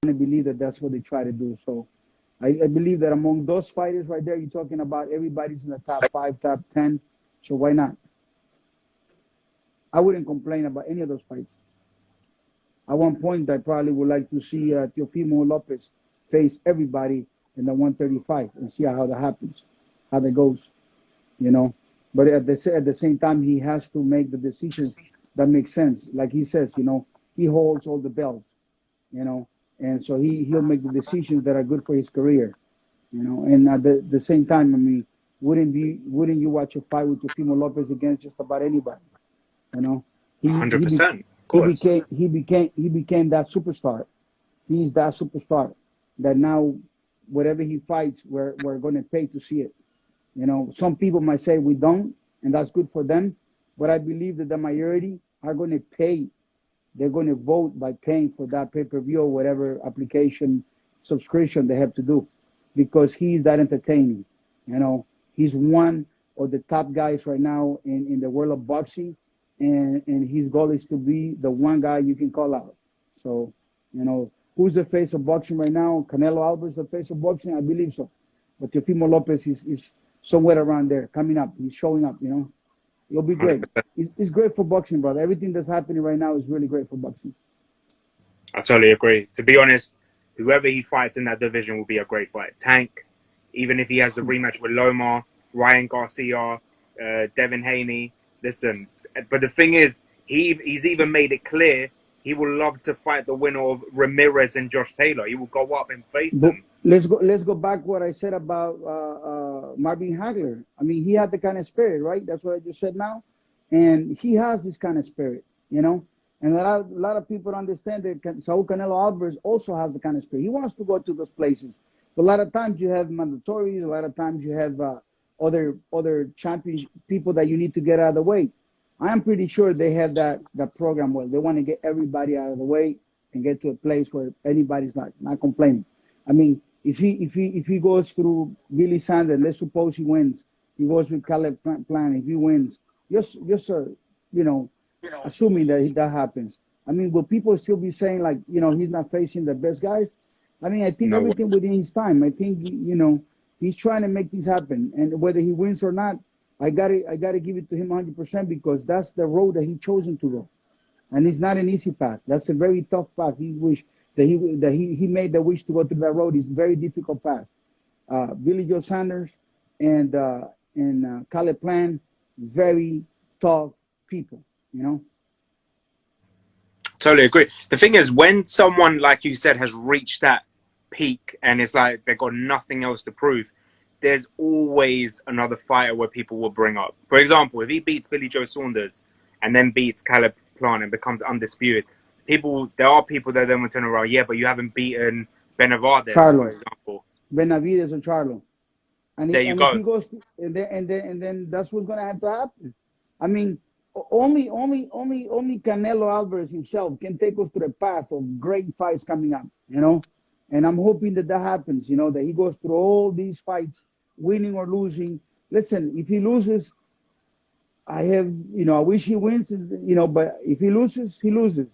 I believe that that's what they try to do. So I believe that among those fighters right there, you're talking about everybody's in the top 5, top 10. So why not? I wouldn't complain about any of those fights. At one point, I probably would like to see Teofimo Lopez face everybody in the 135 and see how that happens, how that goes, But at the same time, he has to make the decisions that make sense. Like he says, he holds all the belts, and so he'll make the decisions that are good for his career, And at the same time, I mean, wouldn't you watch a fight with Teofimo Lopez against just about anybody, He 100%. Of he course. became that superstar. He's that superstar that now whatever he fights, we're going to pay to see it. Some people might say we don't, and that's good for them. But I believe that the majority are going to pay. They're going to vote by paying for that pay-per-view or whatever application subscription they have to do, because he's that entertaining. He's one of the top guys right now in the world of boxing, and his goal is to be the one guy you can call out. So, who's the face of boxing right now? Canelo Alvarez, the face of boxing? I believe so. But Teofimo Lopez is somewhere around there, coming up. He's showing up, It'll be great. 100%. It's great for boxing, brother. Everything that's happening right now is really great for boxing. I totally agree. To be honest, whoever he fights in that division will be a great fight. Tank, even if he has the rematch with Loma, Ryan Garcia, Devin Haney. Listen, but the thing is, he's even made it clear he would love to fight the winner of Ramirez and Josh Taylor. He will go up and face But them. let's go back what I said about Marvin Hagler. I mean, he had the kind of spirit, right? That's what I just said now, and he has this kind of spirit, And a lot of people understand that Saul Canelo Alvarez also has the kind of spirit. He wants to go to those places. But a lot of times you have mandatories. A lot of times you have other champions, people that you need to get out of the way. I'm pretty sure they have that program where they want to get everybody out of the way and get to a place where anybody's not complaining. I mean, if he goes through Billy Sanders, let's suppose he wins. He goes with Caleb Plant. If he wins, you know, assuming that that happens. I mean, will people still be saying like, he's not facing the best guys? I mean, I think No way. everything within his time. I think he's trying to make this happen, and whether he wins or not, I gotta give it to him 100% because that's the road that he chosen to go, and it's not an easy path. That's a very tough path. He wish that he made the wish to go to that road. It's a very difficult path. Billy Joe Saunders and Caleb Plant, very tough people. Totally agree. The thing is, when someone, like you said, has reached that peak and it's like they've got nothing else to prove, there's always another fighter where people will bring up. For example, if he beats Billy Joe Saunders and then beats Caleb Plant and becomes undisputed, there are people that then will turn around, yeah, but you haven't beaten Benavidez, for Charlo, example. Benavidez, and Charlo, There you if go. he goes, and then that's what's gonna have to happen. I mean, only Canelo Alvarez himself can take us to the path of great fights coming up. And I'm hoping that happens. That he goes through all these fights, winning or losing. Listen, if he loses, I wish he wins. But if he loses, he loses.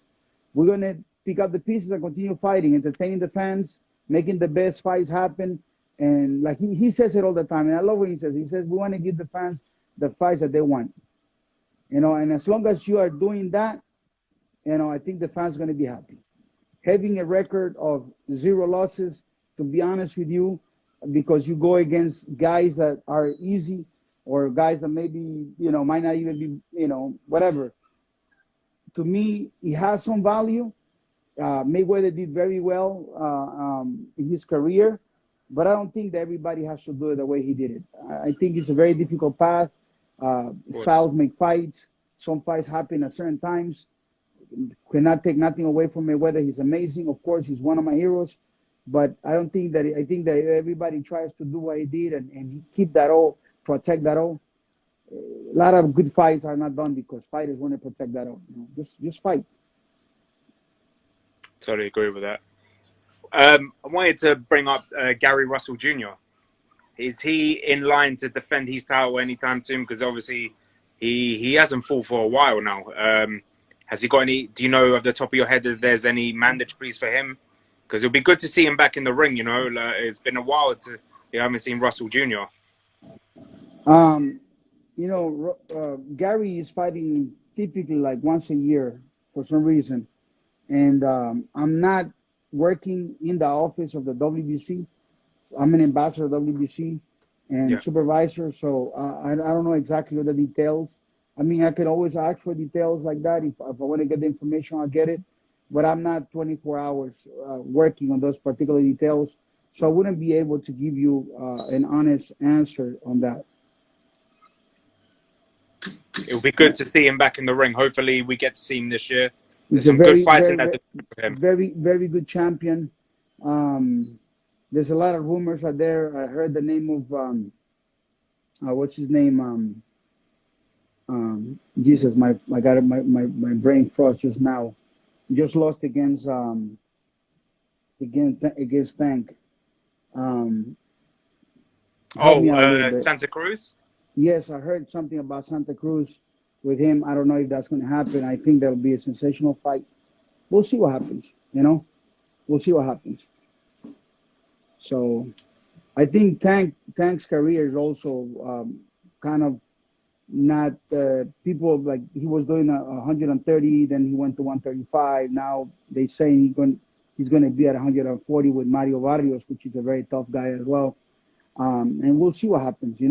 We're gonna pick up the pieces and continue fighting, entertaining the fans, making the best fights happen. And like he says it all the time, and I love what he says. He says we want to give the fans the fights that they want. And as long as you are doing that, I think the fans are going to be happy. Having a record of 0 losses, to be honest with you, because you go against guys that are easy or guys that maybe, might not even be, whatever. To me, it has some value. Mayweather did very well in his career, but I don't think that everybody has to do it the way he did it. I think it's a very difficult path. Styles make fights. Some fights happen at certain times. Cannot take nothing away from Mayweather. He's amazing. Of course, he's one of my heroes. But I think that everybody tries to do what he did and keep that all, protect that all. A lot of good fights are not done because fighters want to protect that all. Just fight. Totally agree with that. I wanted to bring up Gary Russell Jr. Is he in line to defend his title anytime soon? Because obviously he hasn't fought for a while now. Has he got any? Do you know off the top of your head if there's any mandatories for him? Because it'll be good to see him back in the ring. It's been a while you haven't seen Russell Jr. Gary is fighting typically like once a year for some reason, and I'm not working in the office of the WBC. I'm an ambassador of WBC and supervisor, so I don't know exactly what the details. I mean, I can always ask for details like that. If I want to get the information, I'll get it. But I'm not 24 hours working on those particular details, so I wouldn't be able to give you an honest answer on that. It'll be good to see him back in the ring. Hopefully, we get to see him this year. There's He's some good fights in that for him. Very, very good champion. There's a lot of rumors out there. I heard the name of what's his name? Jesus, my brain froze just now. Just lost against Tank. Santa Cruz. Yes, I heard something about Santa Cruz with him. I don't know if that's going to happen. I think that'll be a sensational fight. We'll see what happens. We'll see what happens. So, I think Tank's career is also kind of not people like he was doing 130, then he went to 135. Now they say he's going to be at 140 with Mario Barrios, which is a very tough guy as well. And we'll see what happens.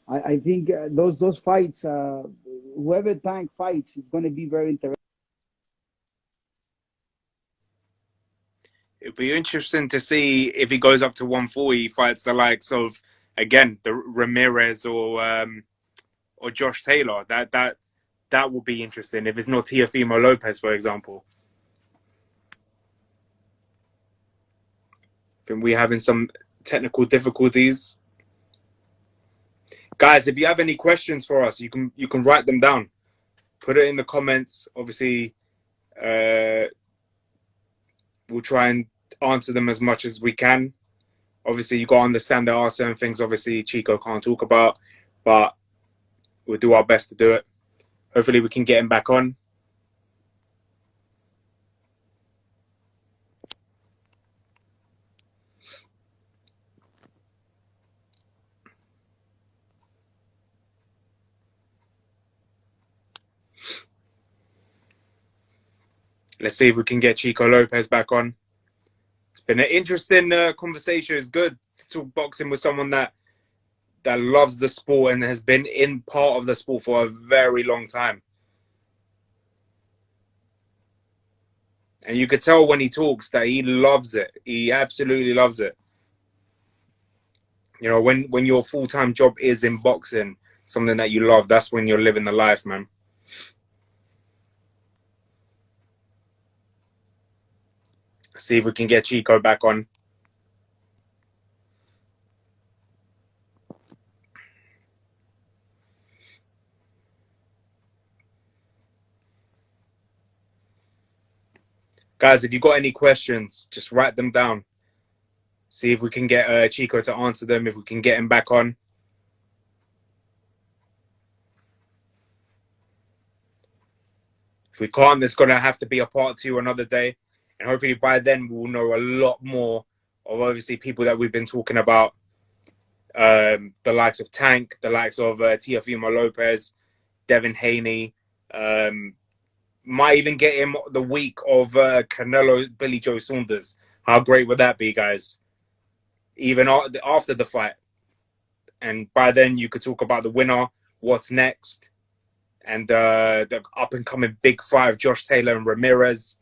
I think those fights, whoever Tank fights is going to be very interesting. It'll be interesting to see if he goes up to 140, fights the likes of, again, the Ramirez or Josh Taylor. That will be interesting if it's not Teofimo Lopez, for example. I think we're having some technical difficulties. Guys, if you have any questions for us, you can write them down. Put it in the comments. Obviously, we'll try and answer them as much as we can. Obviously, you got to understand there are certain things, obviously, Chico can't talk about, but we'll do our best to do it. Hopefully we can get him back on. Let's see if we can get Chico Lopez back on. It's been an interesting conversation. It's good to talk boxing with someone that loves the sport and has been in part of the sport for a very long time. And you could tell when he talks that he loves it. He absolutely loves it. You know, when your full-time job is in boxing, something that you love, that's when you're living the life, man. See if we can get Chico back on. Guys, if you got any questions, just write them down. See if we can get Chico to answer them, if we can get him back on. If we can't, there's going to have to be a part 2 another day. And hopefully by then we'll know a lot more of obviously people that we've been talking about. The likes of Tank, the likes of Teofimo Lopez, Devin Haney. Might even get him the week of Canelo, Billy Joe Saunders. How great would that be, guys? Even after the fight. And by then you could talk about the winner, what's next, and the up-and-coming big fight of Josh Taylor and Ramirez.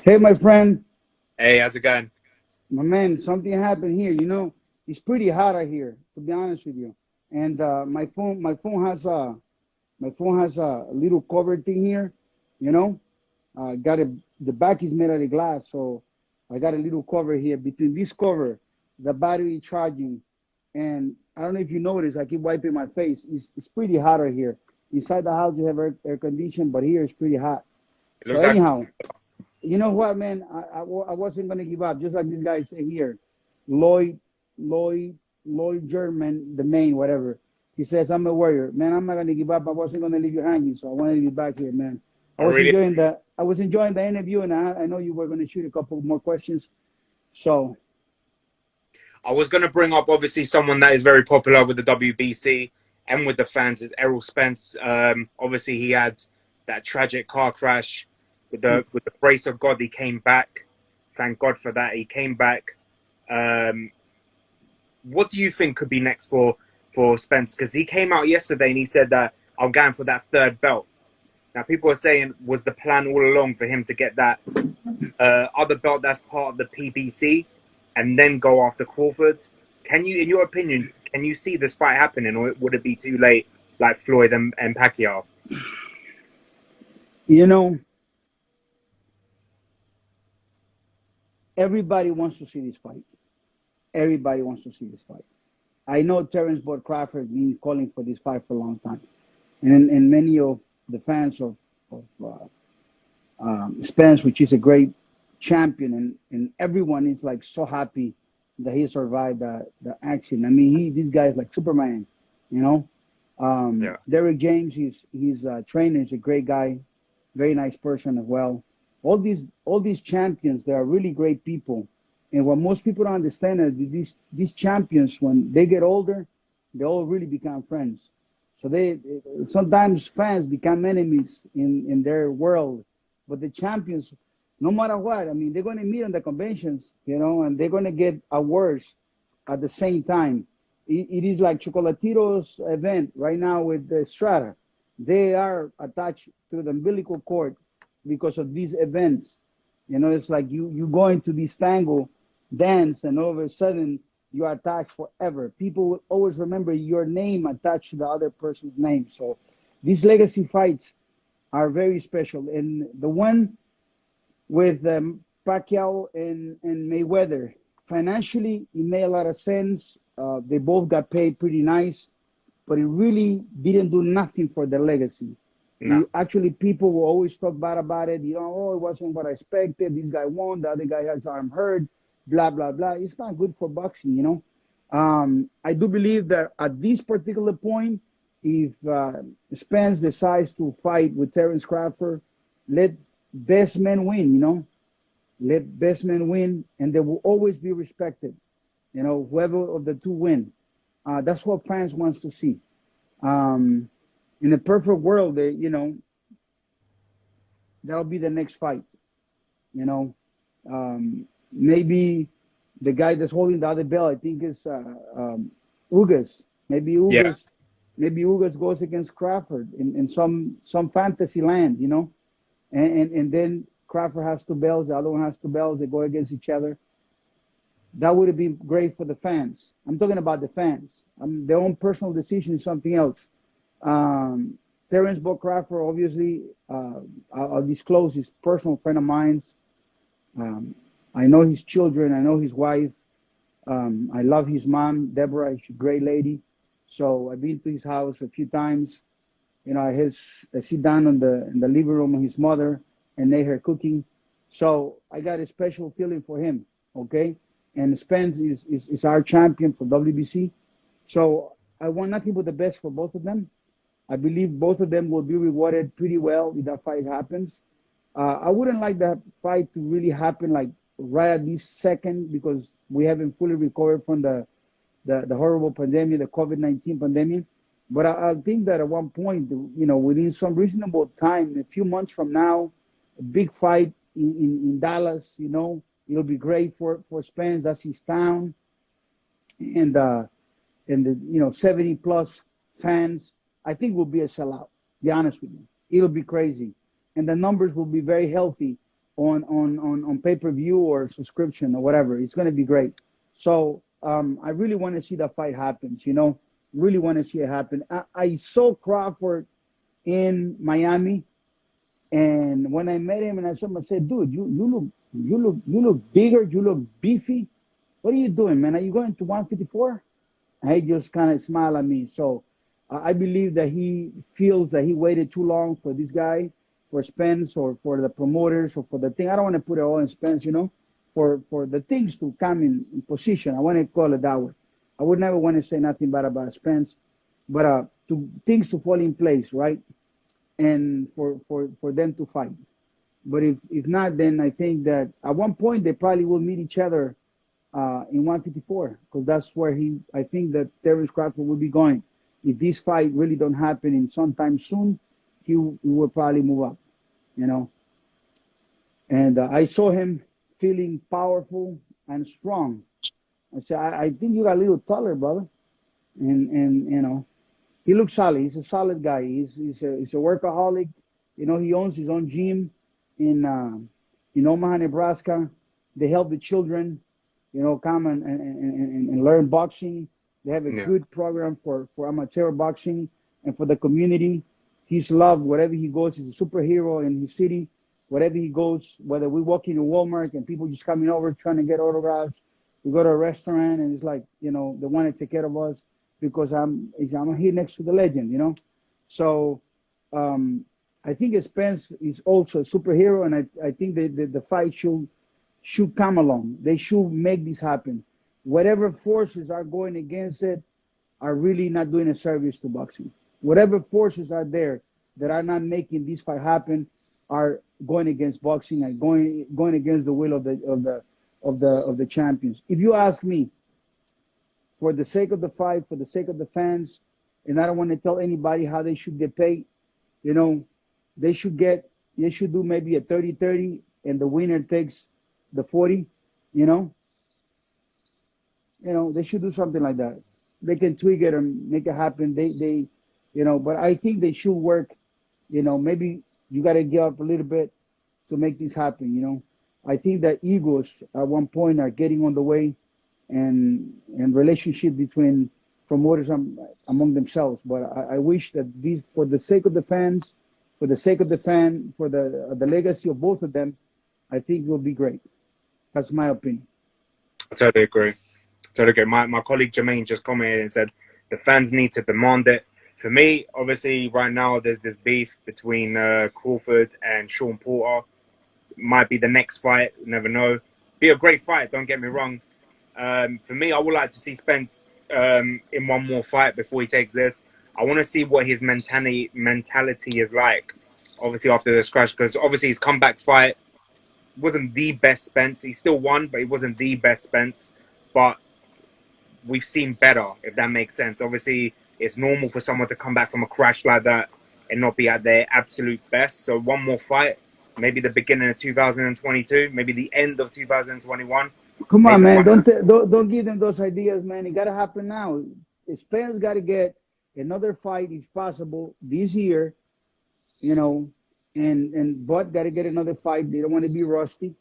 Hey, my friend. Hey, how's it going? My man, something happened here. You know, it's pretty hot out here, to be honest with you. And my phone has a little cover thing here. You know, the back is made out of glass, so I got a little cover here. Between this cover, the battery charging, and I don't know if you notice, I keep wiping my face. It's pretty hot out here. Inside the house, you have air conditioning, but here it's pretty hot. So anyhow, you know what, man? I wasn't gonna give up. Just like this guy said here, Lloyd German, the main whatever. He says, "I'm a warrior, man. I'm not gonna give up. I wasn't gonna leave you hanging, so I wanted to be back here, man." I was enjoying the interview, and I know you were gonna shoot a couple more questions. So I was going to bring up, obviously, someone that is very popular with the WBC and with the fans is Errol Spence. Obviously, he had that tragic car crash with the grace of God. He came back. Thank God for that. He came back. What do you think could be next for Spence? Because he came out yesterday and he said that I'm going for that 3rd belt. Now, people are saying, was the plan all along for him to get that other belt that's part of the PBC and then go after Crawford? Can you, in your opinion, can you see this fight happening, or would it be too late, like Floyd and Pacquiao? you know, everybody wants to see this fight. Everybody wants to see this fight. I know Terrence Bud Crawford been calling for this fight for a long time, and many of the fans of Spence, which is a great champion, and everyone is like so happy that he survived the accident. I mean, this guy is like Superman, you know. Yeah. Derek James, he's a trainer, he's a great guy, very nice person as well. All these champions, they are really great people. And what most people don't understand is these champions, when they get older, they all really become friends. So they sometimes fans become enemies in their world, but the champions, no matter what, I mean, they're going to meet on the conventions, you know, and they're going to get awards at the same time. It is like Chocolatito's event right now with the Estrada. They are attached to the umbilical cord because of these events. You know, it's like you go into this tango dance, and all of a sudden you are attached forever. People will always remember your name attached to the other person's name. So these legacy fights are very special. And the one with Pacquiao and Mayweather, financially, it made a lot of sense. They both got paid pretty nice, but it really didn't do nothing for the legacy. No. Actually, people will always talk bad about it. You know, oh, it wasn't what I expected. This guy won. The other guy has arm hurt. Blah blah blah. It's not good for boxing. You know, I do believe that at this particular point, if Spence decides to fight with Terence Crawford, let best men win. You know, let best men win, and they will always be respected. You know, whoever of the two win. That's what fans wants to see. Um, in a perfect world, you know, that'll be the next fight. You know, maybe the guy that's holding the other belt, I think is Ugas. Maybe Yeah. Ugas, maybe Ugas goes against Crawford in some fantasy land. You know, and then Crawford has two belts, the other one has two belts. They go against each other. That would have been great for the fans. I'm talking about the fans. Their own personal decision is something else. Um, Terence Bo Crawford, obviously, I'll disclose, his personal friend of mine. Um, I know his children. I know his wife. I love his mom, Deborah. She's a great lady. So I've been to his house a few times. You know, I sit down in the living room of his mother and they her cooking. So I got a special feeling for him. Okay, and Spence is our champion for WBC. So I want nothing but the best for both of them. I believe both of them will be rewarded pretty well if that fight happens. I wouldn't like that fight to really happen like right at this second because we haven't fully recovered from the horrible pandemic, the COVID-19 pandemic. But I think that at one point, you know, within some reasonable time, a few months from now, a big fight in Dallas, you know, it'll be great for Spence. That's his town. And the, you know, 70 plus fans, I think will be a sellout. Be honest with you, it'll be crazy, and the numbers will be very healthy on pay-per-view or subscription or whatever. It's going to be great. So I really want to see that fight happen. You know, really want to see it happen. I saw Crawford in Miami, and when I met him, and I saw him, I said, "Dude, you look bigger. You look beefy. What are you doing, man? Are you going to 154?" He just kind of smiled at me. So I believe that he feels that he waited too long for this guy, for Spence, or for the promoters, or for the thing. I don't want to put it all in Spence, you know, for the things to come in position. I want to call it that way. I would never want to say nothing bad about Spence, but to things to fall in place, right? And for them to fight. But if not, then I think that at one point they probably will meet each other in 154, because that's where I think that Terence Crawford will be going. If this fight really don't happen in sometime soon, he will probably move up, you know. And I saw him feeling powerful and strong. I said, I think you got a little taller, brother. And you know, he looks solid. He's a solid guy. He's a workaholic. You know, he owns his own gym in Omaha, Nebraska. They help the children, you know, come and learn boxing. They have a Yeah. good program for amateur boxing and for the community. He's loved wherever he goes. He's a superhero in his city. Wherever he goes, whether we walk into Walmart and people just coming over trying to get autographs, we go to a restaurant and it's like, you know, they want to take care of us because I'm here next to the legend, you know. So I think Spence is also a superhero, and I think the fight should come along. They should make this happen. Whatever forces are going against it are really not doing a service to boxing. Whatever forces are there that are not making this fight happen are going against boxing and going against the will of the champions. If you ask me, for the sake of the fight, for the sake of the fans, and I don't want to tell anybody how they should get paid, you know, they should do maybe a 30-30 and the winner takes the 40, you know. They should do something like that. They can tweak it and make it happen. They you know, but I think they should work, you know, maybe you got to give up a little bit to make this happen, you know. I think that egos at one point are getting on the way, and relationship between promoters among themselves. But I wish that these, for the sake of the fans, for the sake of for the legacy of both of them, I think it will be great. That's my opinion. I totally agree. Totally agree. My colleague Jermaine just commented and said the fans need to demand it. For me, obviously, right now there's this beef between Crawford and Sean Porter. Might be the next fight. Never know. Be a great fight. Don't get me wrong. For me, I would like to see Spence in one more fight before he takes this. I want to see what his mentality is like. Obviously, after this crash, because obviously his comeback fight wasn't the best Spence. He still won, but he wasn't the best Spence. But we've seen better, if that makes sense. Obviously, it's normal for someone to come back from a crash like that and not be at their absolute best. So one more fight, maybe the beginning of 2022, maybe the end of 2021. Come on, Maybe man. fight. Don't give them those ideas, man. It got to happen now. Spence got to get another fight, if possible, this year. You know, and Bud got to get another fight. They don't want to be rusty,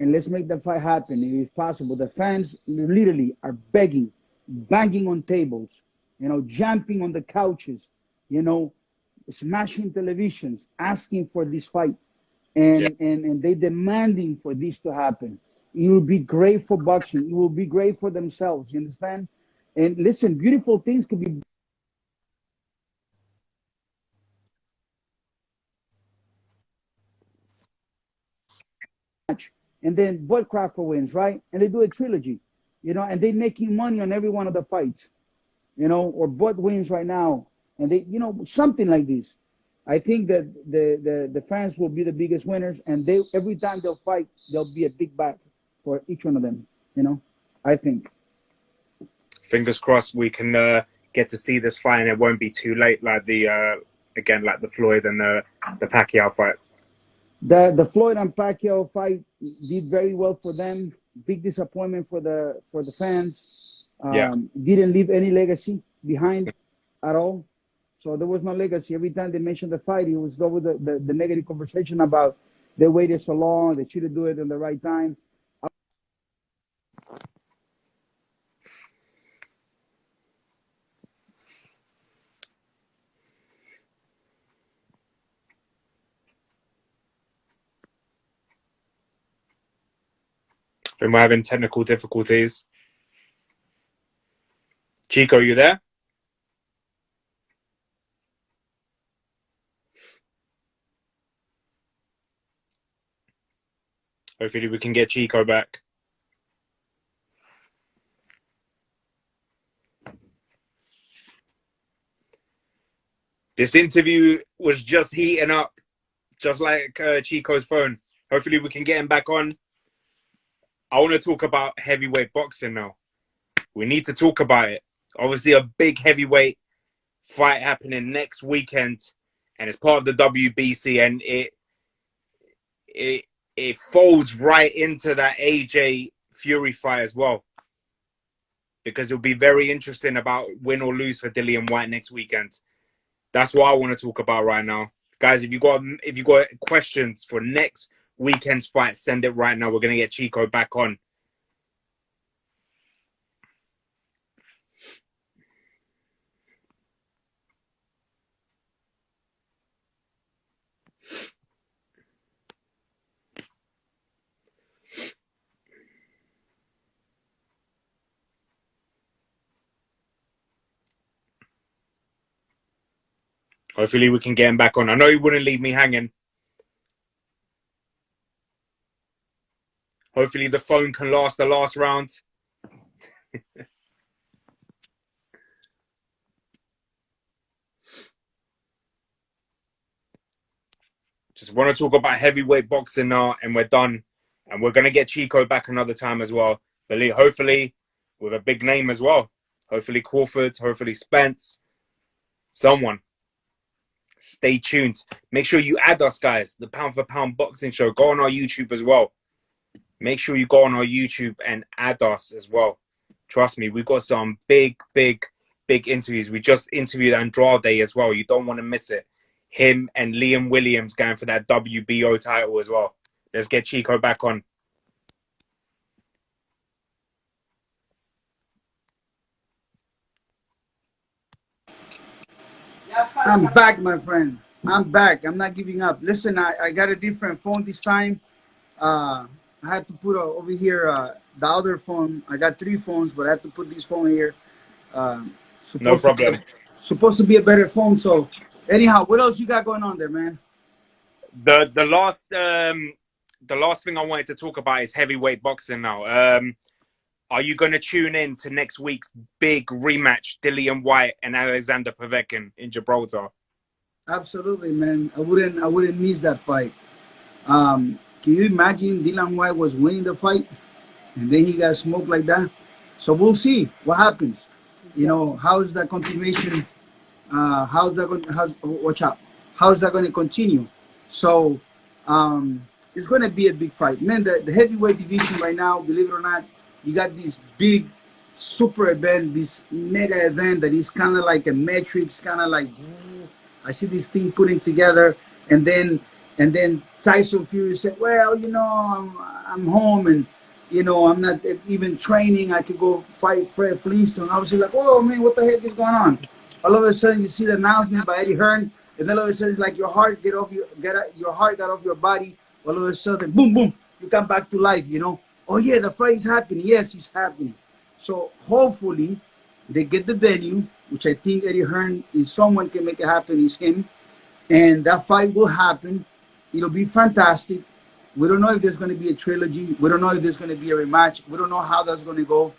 and let's make the fight happen if it's possible. The fans literally are begging, banging on tables, you know, jumping on the couches, you know, smashing televisions, asking for this fight. And they demanding for this to happen. It will be great for boxing. It will be great for themselves. You understand? And listen, beautiful things can be match. And then Bud Crawford wins, right? And they do a trilogy, you know, and they making money on every one of the fights, you know, or Bud wins right now, and they, you know, something like this. I think that the fans will be the biggest winners, and they every time they'll fight, there'll be a big back for each one of them. You know, I think. Fingers crossed we can get to see this fight, and it won't be too late, like the again, like the Floyd and the Pacquiao fight. The Floyd and Pacquiao fight did very well for them. Big disappointment for the fans. Yeah. Didn't leave any legacy behind at all. So there was no legacy. Every time they mentioned the fight, it was over the negative conversation about they waited so long, they should have do it in the right time. I think we're having technical difficulties. Chico, you there? Hopefully we can get Chico back. This interview was just heating up, just like Chico's phone. Hopefully we can get him back on. I want to talk about heavyweight boxing now. We need to talk about it. Obviously, a big heavyweight fight happening next weekend, and it's part of the WBC, and it folds right into that AJ Fury fight as well, because it'll be very interesting about win or lose for Dillian Whyte next weekend. That's what I want to talk about right now, guys. If you got questions for next weekend's fight, send it right now. We're gonna get Chico back on. Hopefully we can get him back on. I know he wouldn't leave me hanging. Hopefully the phone can last the last round. Just want to talk about heavyweight boxing now, and we're done. And we're going to get Chico back another time as well. But hopefully with a big name as well. Hopefully Crawford, hopefully Spence. Someone. Stay tuned. Make sure you add us, guys. The Pound for Pound Boxing Show. Go on our YouTube as well. Make sure you go on our YouTube and add us as well. Trust me, we've got some big interviews. We just interviewed Andrade as well. You don't want to miss it. Him and Liam Williams going for that WBO title as well. Let's get Chico back on. I'm back, my friend. I'm back. I'm not giving up. Listen, I got a different phone this time. I had to put over here the other phone. I got 3 phones, but I had to put this phone here. No problem. supposed to be a better phone. So anyhow, what else you got going on there, man? The last thing I wanted to talk about is heavyweight boxing now. Are you going to tune in to next week's big rematch, Dillian Whyte and Alexander Povetkin in Gibraltar? Absolutely, man. I wouldn't miss that fight. Can you imagine Dillian Whyte was winning the fight and then he got smoked like that? So we'll see what happens. You know, how's that continuation? Watch out? How's that going to continue? So it's going to be a big fight, man. The heavyweight division right now, believe it or not, you got this big super event, this mega event that is kind of like a matrix, kind of like I see this thing putting together, and then Tyson Fury said, well, you know, I'm home and you know I'm not even training. I could go fight Fred Flintstone. I was like, oh man, what the heck is going on? All of a sudden you see the announcement by Eddie Hearn, and then all of a sudden it's like your heart your heart got off your body. All of a sudden, boom, boom, you come back to life. You know, oh yeah, the fight is happening. Yes, it's happening. So hopefully they get the venue, which I think Eddie Hearn is someone can make it happen. Is him, and that fight will happen. It'll be fantastic. We don't know if there's going to be a trilogy. We don't know if there's going to be a rematch. We don't know how that's going to go.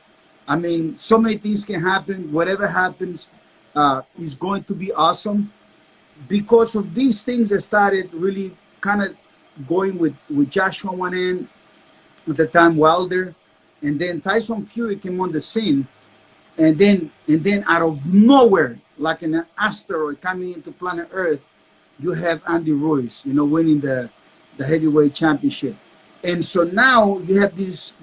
I mean, so many things can happen. Whatever happens is going to be awesome because of these things that started really kind of going with Joshua one end at the time, Wilder, and then Tyson Fury came on the scene, and then out of nowhere, like an asteroid coming into planet Earth, you have Andy Ruiz, you know, winning the heavyweight championship. And so now you have this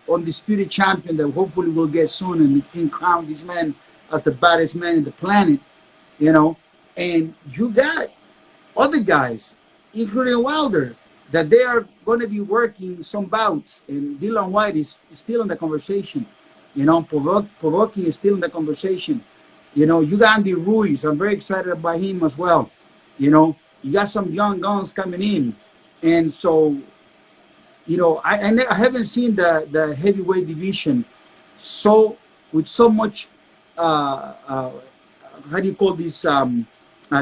undisputed champion that hopefully will get soon, and we can crown this man as the baddest man in the planet, you know. And you got other guys, including Wilder, that they are going to be working some bouts, and Dillian Whyte is still in the conversation. You know, Povetkin is still in the conversation. You know, you got Andy Ruiz. I'm very excited about him as well. You know, you got some young guns coming in. And so, you know, I haven't seen the heavyweight division with so much, how do you call this,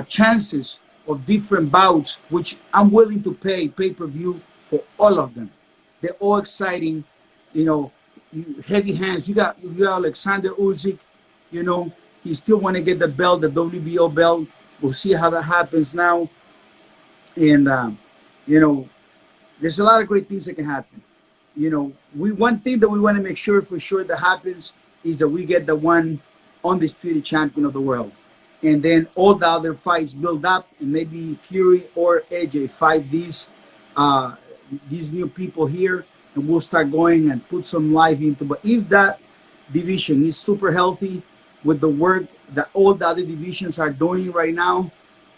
chances of different bouts, which I'm willing to pay pay-per-view for all of them. They're all exciting, you know, heavy hands. You got Alexander Usyk, you know, he still want to get the belt, the WBO belt. We'll see how that happens now. And, you know, there's a lot of great things that can happen. You know, one thing that we want to make sure for sure that happens is that we get the one undisputed champion of the world. And then all the other fights build up, and maybe Fury or AJ fight these new people here, and we'll start going and put some life into. But if that division is super healthy with the work that all the other divisions are doing right now,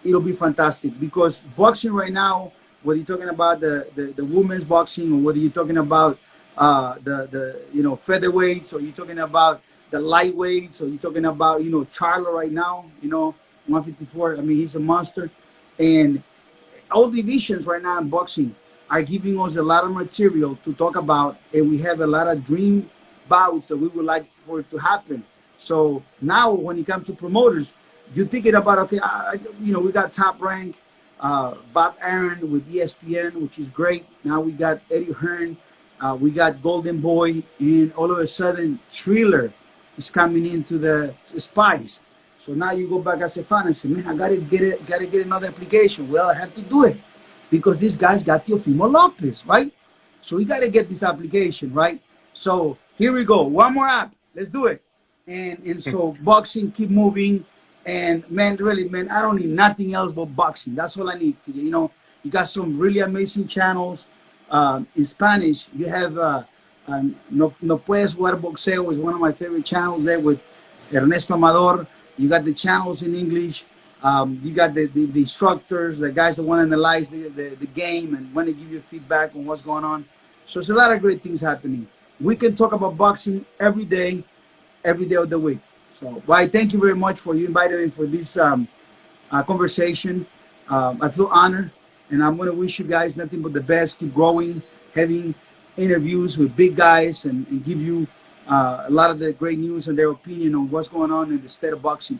it'll be fantastic. Because boxing right now, whether you're talking about the women's boxing, or whether you're talking about the you know, featherweights, or you're talking about the lightweights, or you're talking about, you know, Charlo right now, you know, 154. I mean, he's a monster. And all divisions right now in boxing are giving us a lot of material to talk about, and we have a lot of dream bouts that we would like for it to happen. So now when it comes to promoters, you're thinking about, okay, you know, we got Top Rank, Bob Aaron with ESPN, which is great. Now we got Eddie Hearn, we got Golden Boy, and all of a sudden Triller is coming into the Spice. So now you go back as a fan and say, man, I gotta get another application. Well, I have to do it because this guy's got Teofimo Lopez, right? So we gotta get this application, right? So here we go. One more app. Let's do it. And so boxing keep moving. And man, really, man, I don't need nothing else but boxing. That's all I need. You know, you got some really amazing channels. In Spanish, you have No Puedes Jugar Boxeo is one of my favorite channels there with Ernesto Amador. You got the channels in English. You got the instructors, the guys that want to analyze the game and want to give you feedback on what's going on. So it's a lot of great things happening. We can talk about boxing every day of the week. So, Whyte, thank you very much for you inviting me for this conversation. I feel honored, and I'm going to wish you guys nothing but the best. Keep growing, having interviews with big guys, and give you a lot of the great news and their opinion on what's going on in the state of boxing.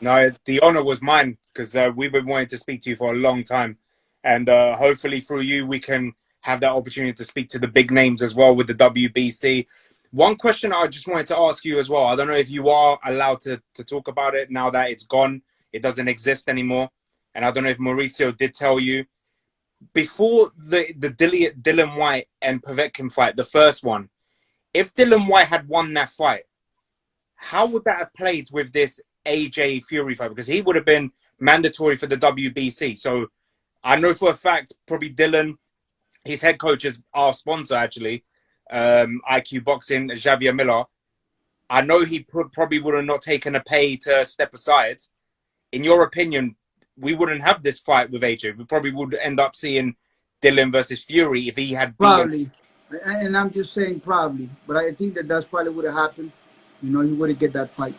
No, the honor was mine because we've been wanting to speak to you for a long time, and hopefully through you we can have that opportunity to speak to the big names as well with the WBC. One question I just wanted to ask you as well. I don't know if you are allowed to talk about it now that it's gone. It doesn't exist anymore, and I don't know if Mauricio did tell you before the Dillian Whyte and Povetkin fight, the first one. If Dillian Whyte had won that fight, how would that have played with this AJ Fury fight? Because he would have been mandatory for the WBC. So I know for a fact, probably Dillian, his head coach is our sponsor actually, IQ Boxing, Xavier Miller. I know he probably would have not taken a pay to step aside. In your opinion, we wouldn't have this fight with AJ. We probably would end up seeing Dillian versus Fury if he had beaten. Probably, and I'm just saying probably, but I think that that's probably would have happened. You know, he would have get that fight,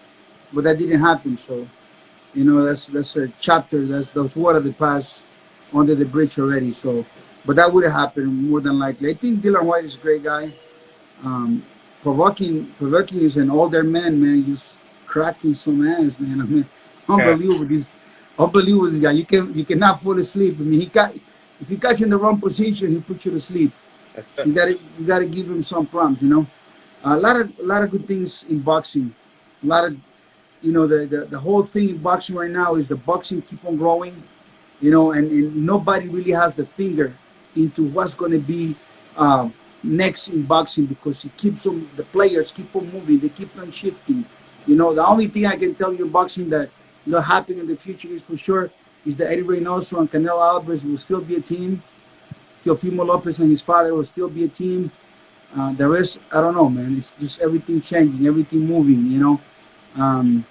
but that didn't happen. So, you know, that's a chapter. That's water that passed under the bridge already. So, but that would have happened more than likely. I think Dillian Whyte is a great guy. Um, Povetkin is an older man, just cracking some ass, man. I mean, Yeah, unbelievable this guy. You cannot fall asleep. I mean, if he catch you in the wrong position, he put you to sleep. that's So it. you gotta give him some prompts, you know. A lot of good things in boxing. A lot of the whole thing in boxing right now is the boxing keep on growing, and nobody really has the finger into what's going to be next in boxing because the players keep on moving, they keep on shifting. The only thing I can tell you in boxing that happen in the future is for sure is that Eddie Reynoso and Canelo Alvarez will still be a team. Teofimo Lopez and his father will still be a team. The rest, I don't know, man. It's just everything changing, everything moving. Um,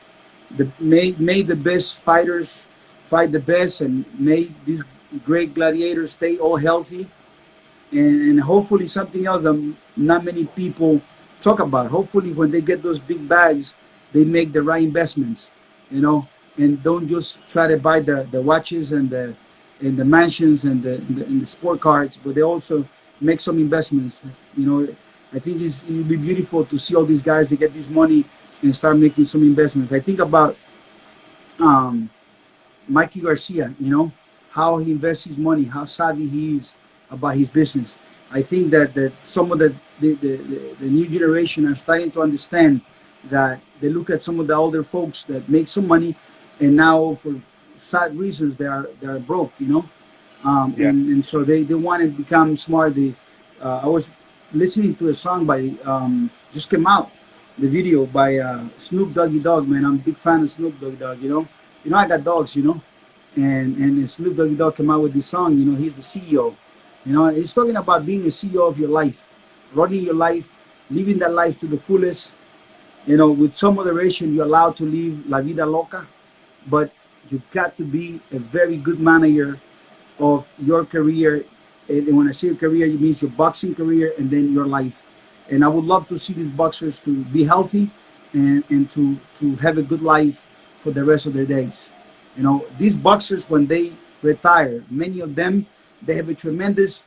may the best fighters fight the best, and may these great gladiators stay all healthy, and hopefully something else that not many people talk about. Hopefully, when they get those big bags, they make the right investments, and don't just try to buy the watches and the mansions and the sport cards, but they also make some investments. I think it would be beautiful to see all these guys that get this money and start making some investments. I think about um, Mikey Garcia, how he invests his money, how savvy he is about his business. I think that some of the new generation are starting to understand that they look at some of the older folks that make some money, and now for sad reasons they are broke, Yeah, and so they want to become smart. I was listening to a song by just came out, the video by Snoop Doggy Dogg. Man, I'm a big fan of Snoop Doggy Dogg. I got dogs. And Snoop Doggy Dogg came out with this song. He's the CEO. He's talking about being a CEO of your life, running your life, living that life to the fullest. With some moderation, you're allowed to live la vida loca, but you've got to be a very good manager of your career. And when I say career, it means your boxing career and then your life. And I would love to see these boxers to be healthy and to have a good life for the rest of their days. These boxers, when they retire, many of them, they have a tremendous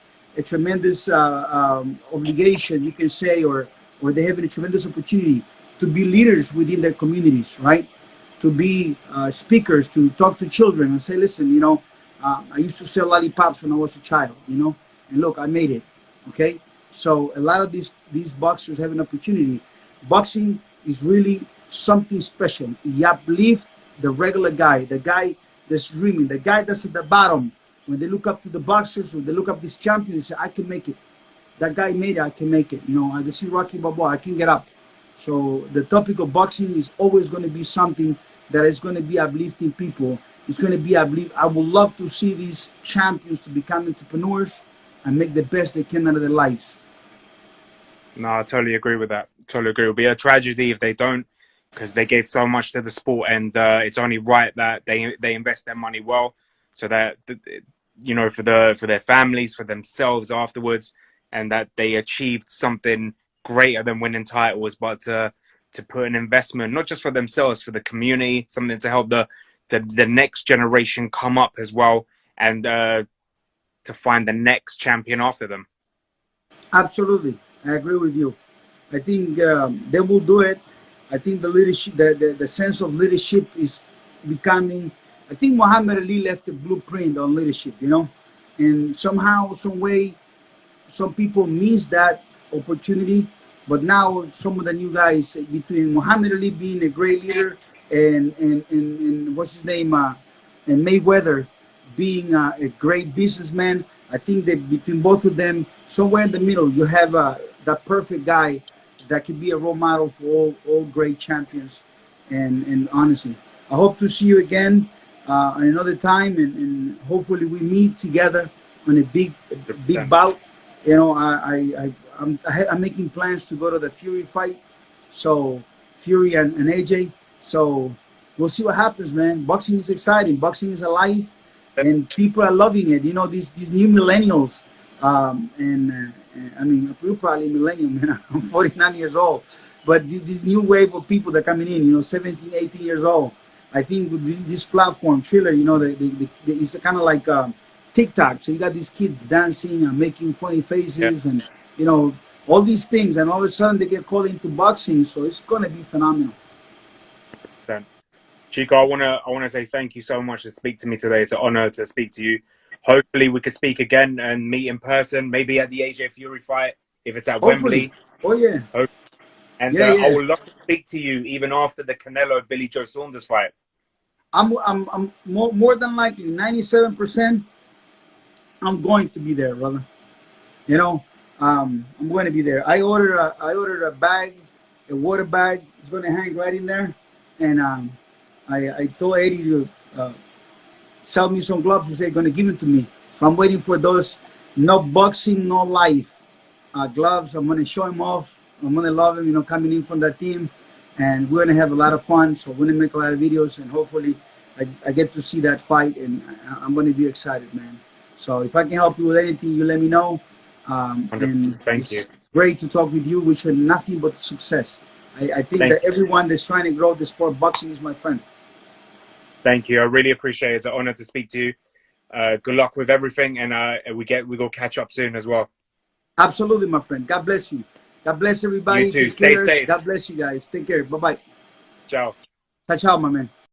obligation, you can say, or they have a tremendous opportunity to be leaders within their communities, right? To be speakers, to talk to children and say, listen, I used to sell lollipops when I was a child, and look, I made it. Okay, so a lot of these boxers have an opportunity. Boxing is really something special. You uplift the regular guy, the guy that's dreaming, the guy that's at the bottom. When they look up to the boxers, when they look up these champions, they say, I can make it. That guy made it, I can make it. I can see Rocky Balboa, I can get up. So the topic of boxing is always going to be something that is going to be uplifting people. It's going to be I would love to see these champions to become entrepreneurs and make the best they can out of their lives. no, I totally agree with that. Totally agree. It'll be a tragedy if they don't, because they gave so much to the sport, and it's only right that they invest their money well, so that for their families, for themselves afterwards, and that they achieved something greater than winning titles, but to put an investment not just for themselves, for the community, something to help the next generation come up as well, and to find the next champion after them. Absolutely, I agree with you. I think they will do it. I think the leadership, the sense of leadership is becoming. I think Muhammad Ali left a blueprint on leadership, you know, and somehow, some way, some people miss that opportunity. But now some of the new guys, between Muhammad Ali being a great leader and what's his name, and Mayweather being a great businessman, I think that between both of them, somewhere in the middle, you have that perfect guy that could be a role model for all great champions. And honestly, I hope to see you again another time, and hopefully we meet together on a big bout. You know, I'm making plans to go to the Fury fight, so Fury and AJ. So we'll see what happens, man. Boxing is exciting. Boxing is alive, and people are loving it. You know, these new millennials, I mean, we're probably millennial, man. I'm 49 years old, but this new wave of people that are coming in, you know, 17, 18 years old. I think with this platform, Triller, you know, it's kind of like TikTok. So you got these kids dancing and making funny faces, and you know, all these things, and all of a sudden they get called into boxing. So it's gonna be phenomenal. Chico, I wanna say thank you so much to speak to me today. It's an honor to speak to you. Hopefully we could speak again and meet in person, maybe at the AJ Fury fight if it's at Wembley. Oh yeah. And I would love to speak to you even after the Canelo Billy Joe Saunders fight. I'm more than likely 97%. I'm going to be there, brother. You know, I'm going to be there. I ordered a bag, a water bag. It's going to hang right in there, and I told Eddie to sell me some gloves. He said going to give it to me. So I'm waiting for those no boxing, no life gloves. I'm going to show him off. I'm going to love him, you know, coming in from that team. And we're going to have a lot of fun. So we're going to make a lot of videos. And hopefully I get to see that fight. And I'm going to be excited, man. So if I can help you with anything, you let me know. And thank you. Great to talk with you. Wish you nothing but success. I think that everyone that's trying to grow the sport, boxing is my friend. Thank you. I really appreciate it. It's an honor to speak to you. Good luck with everything. And we go catch up soon as well. Absolutely, my friend. God bless you. God bless everybody. You too. Stay safe. God bless you guys. Take care. Bye-bye. Ciao. Ciao, my man.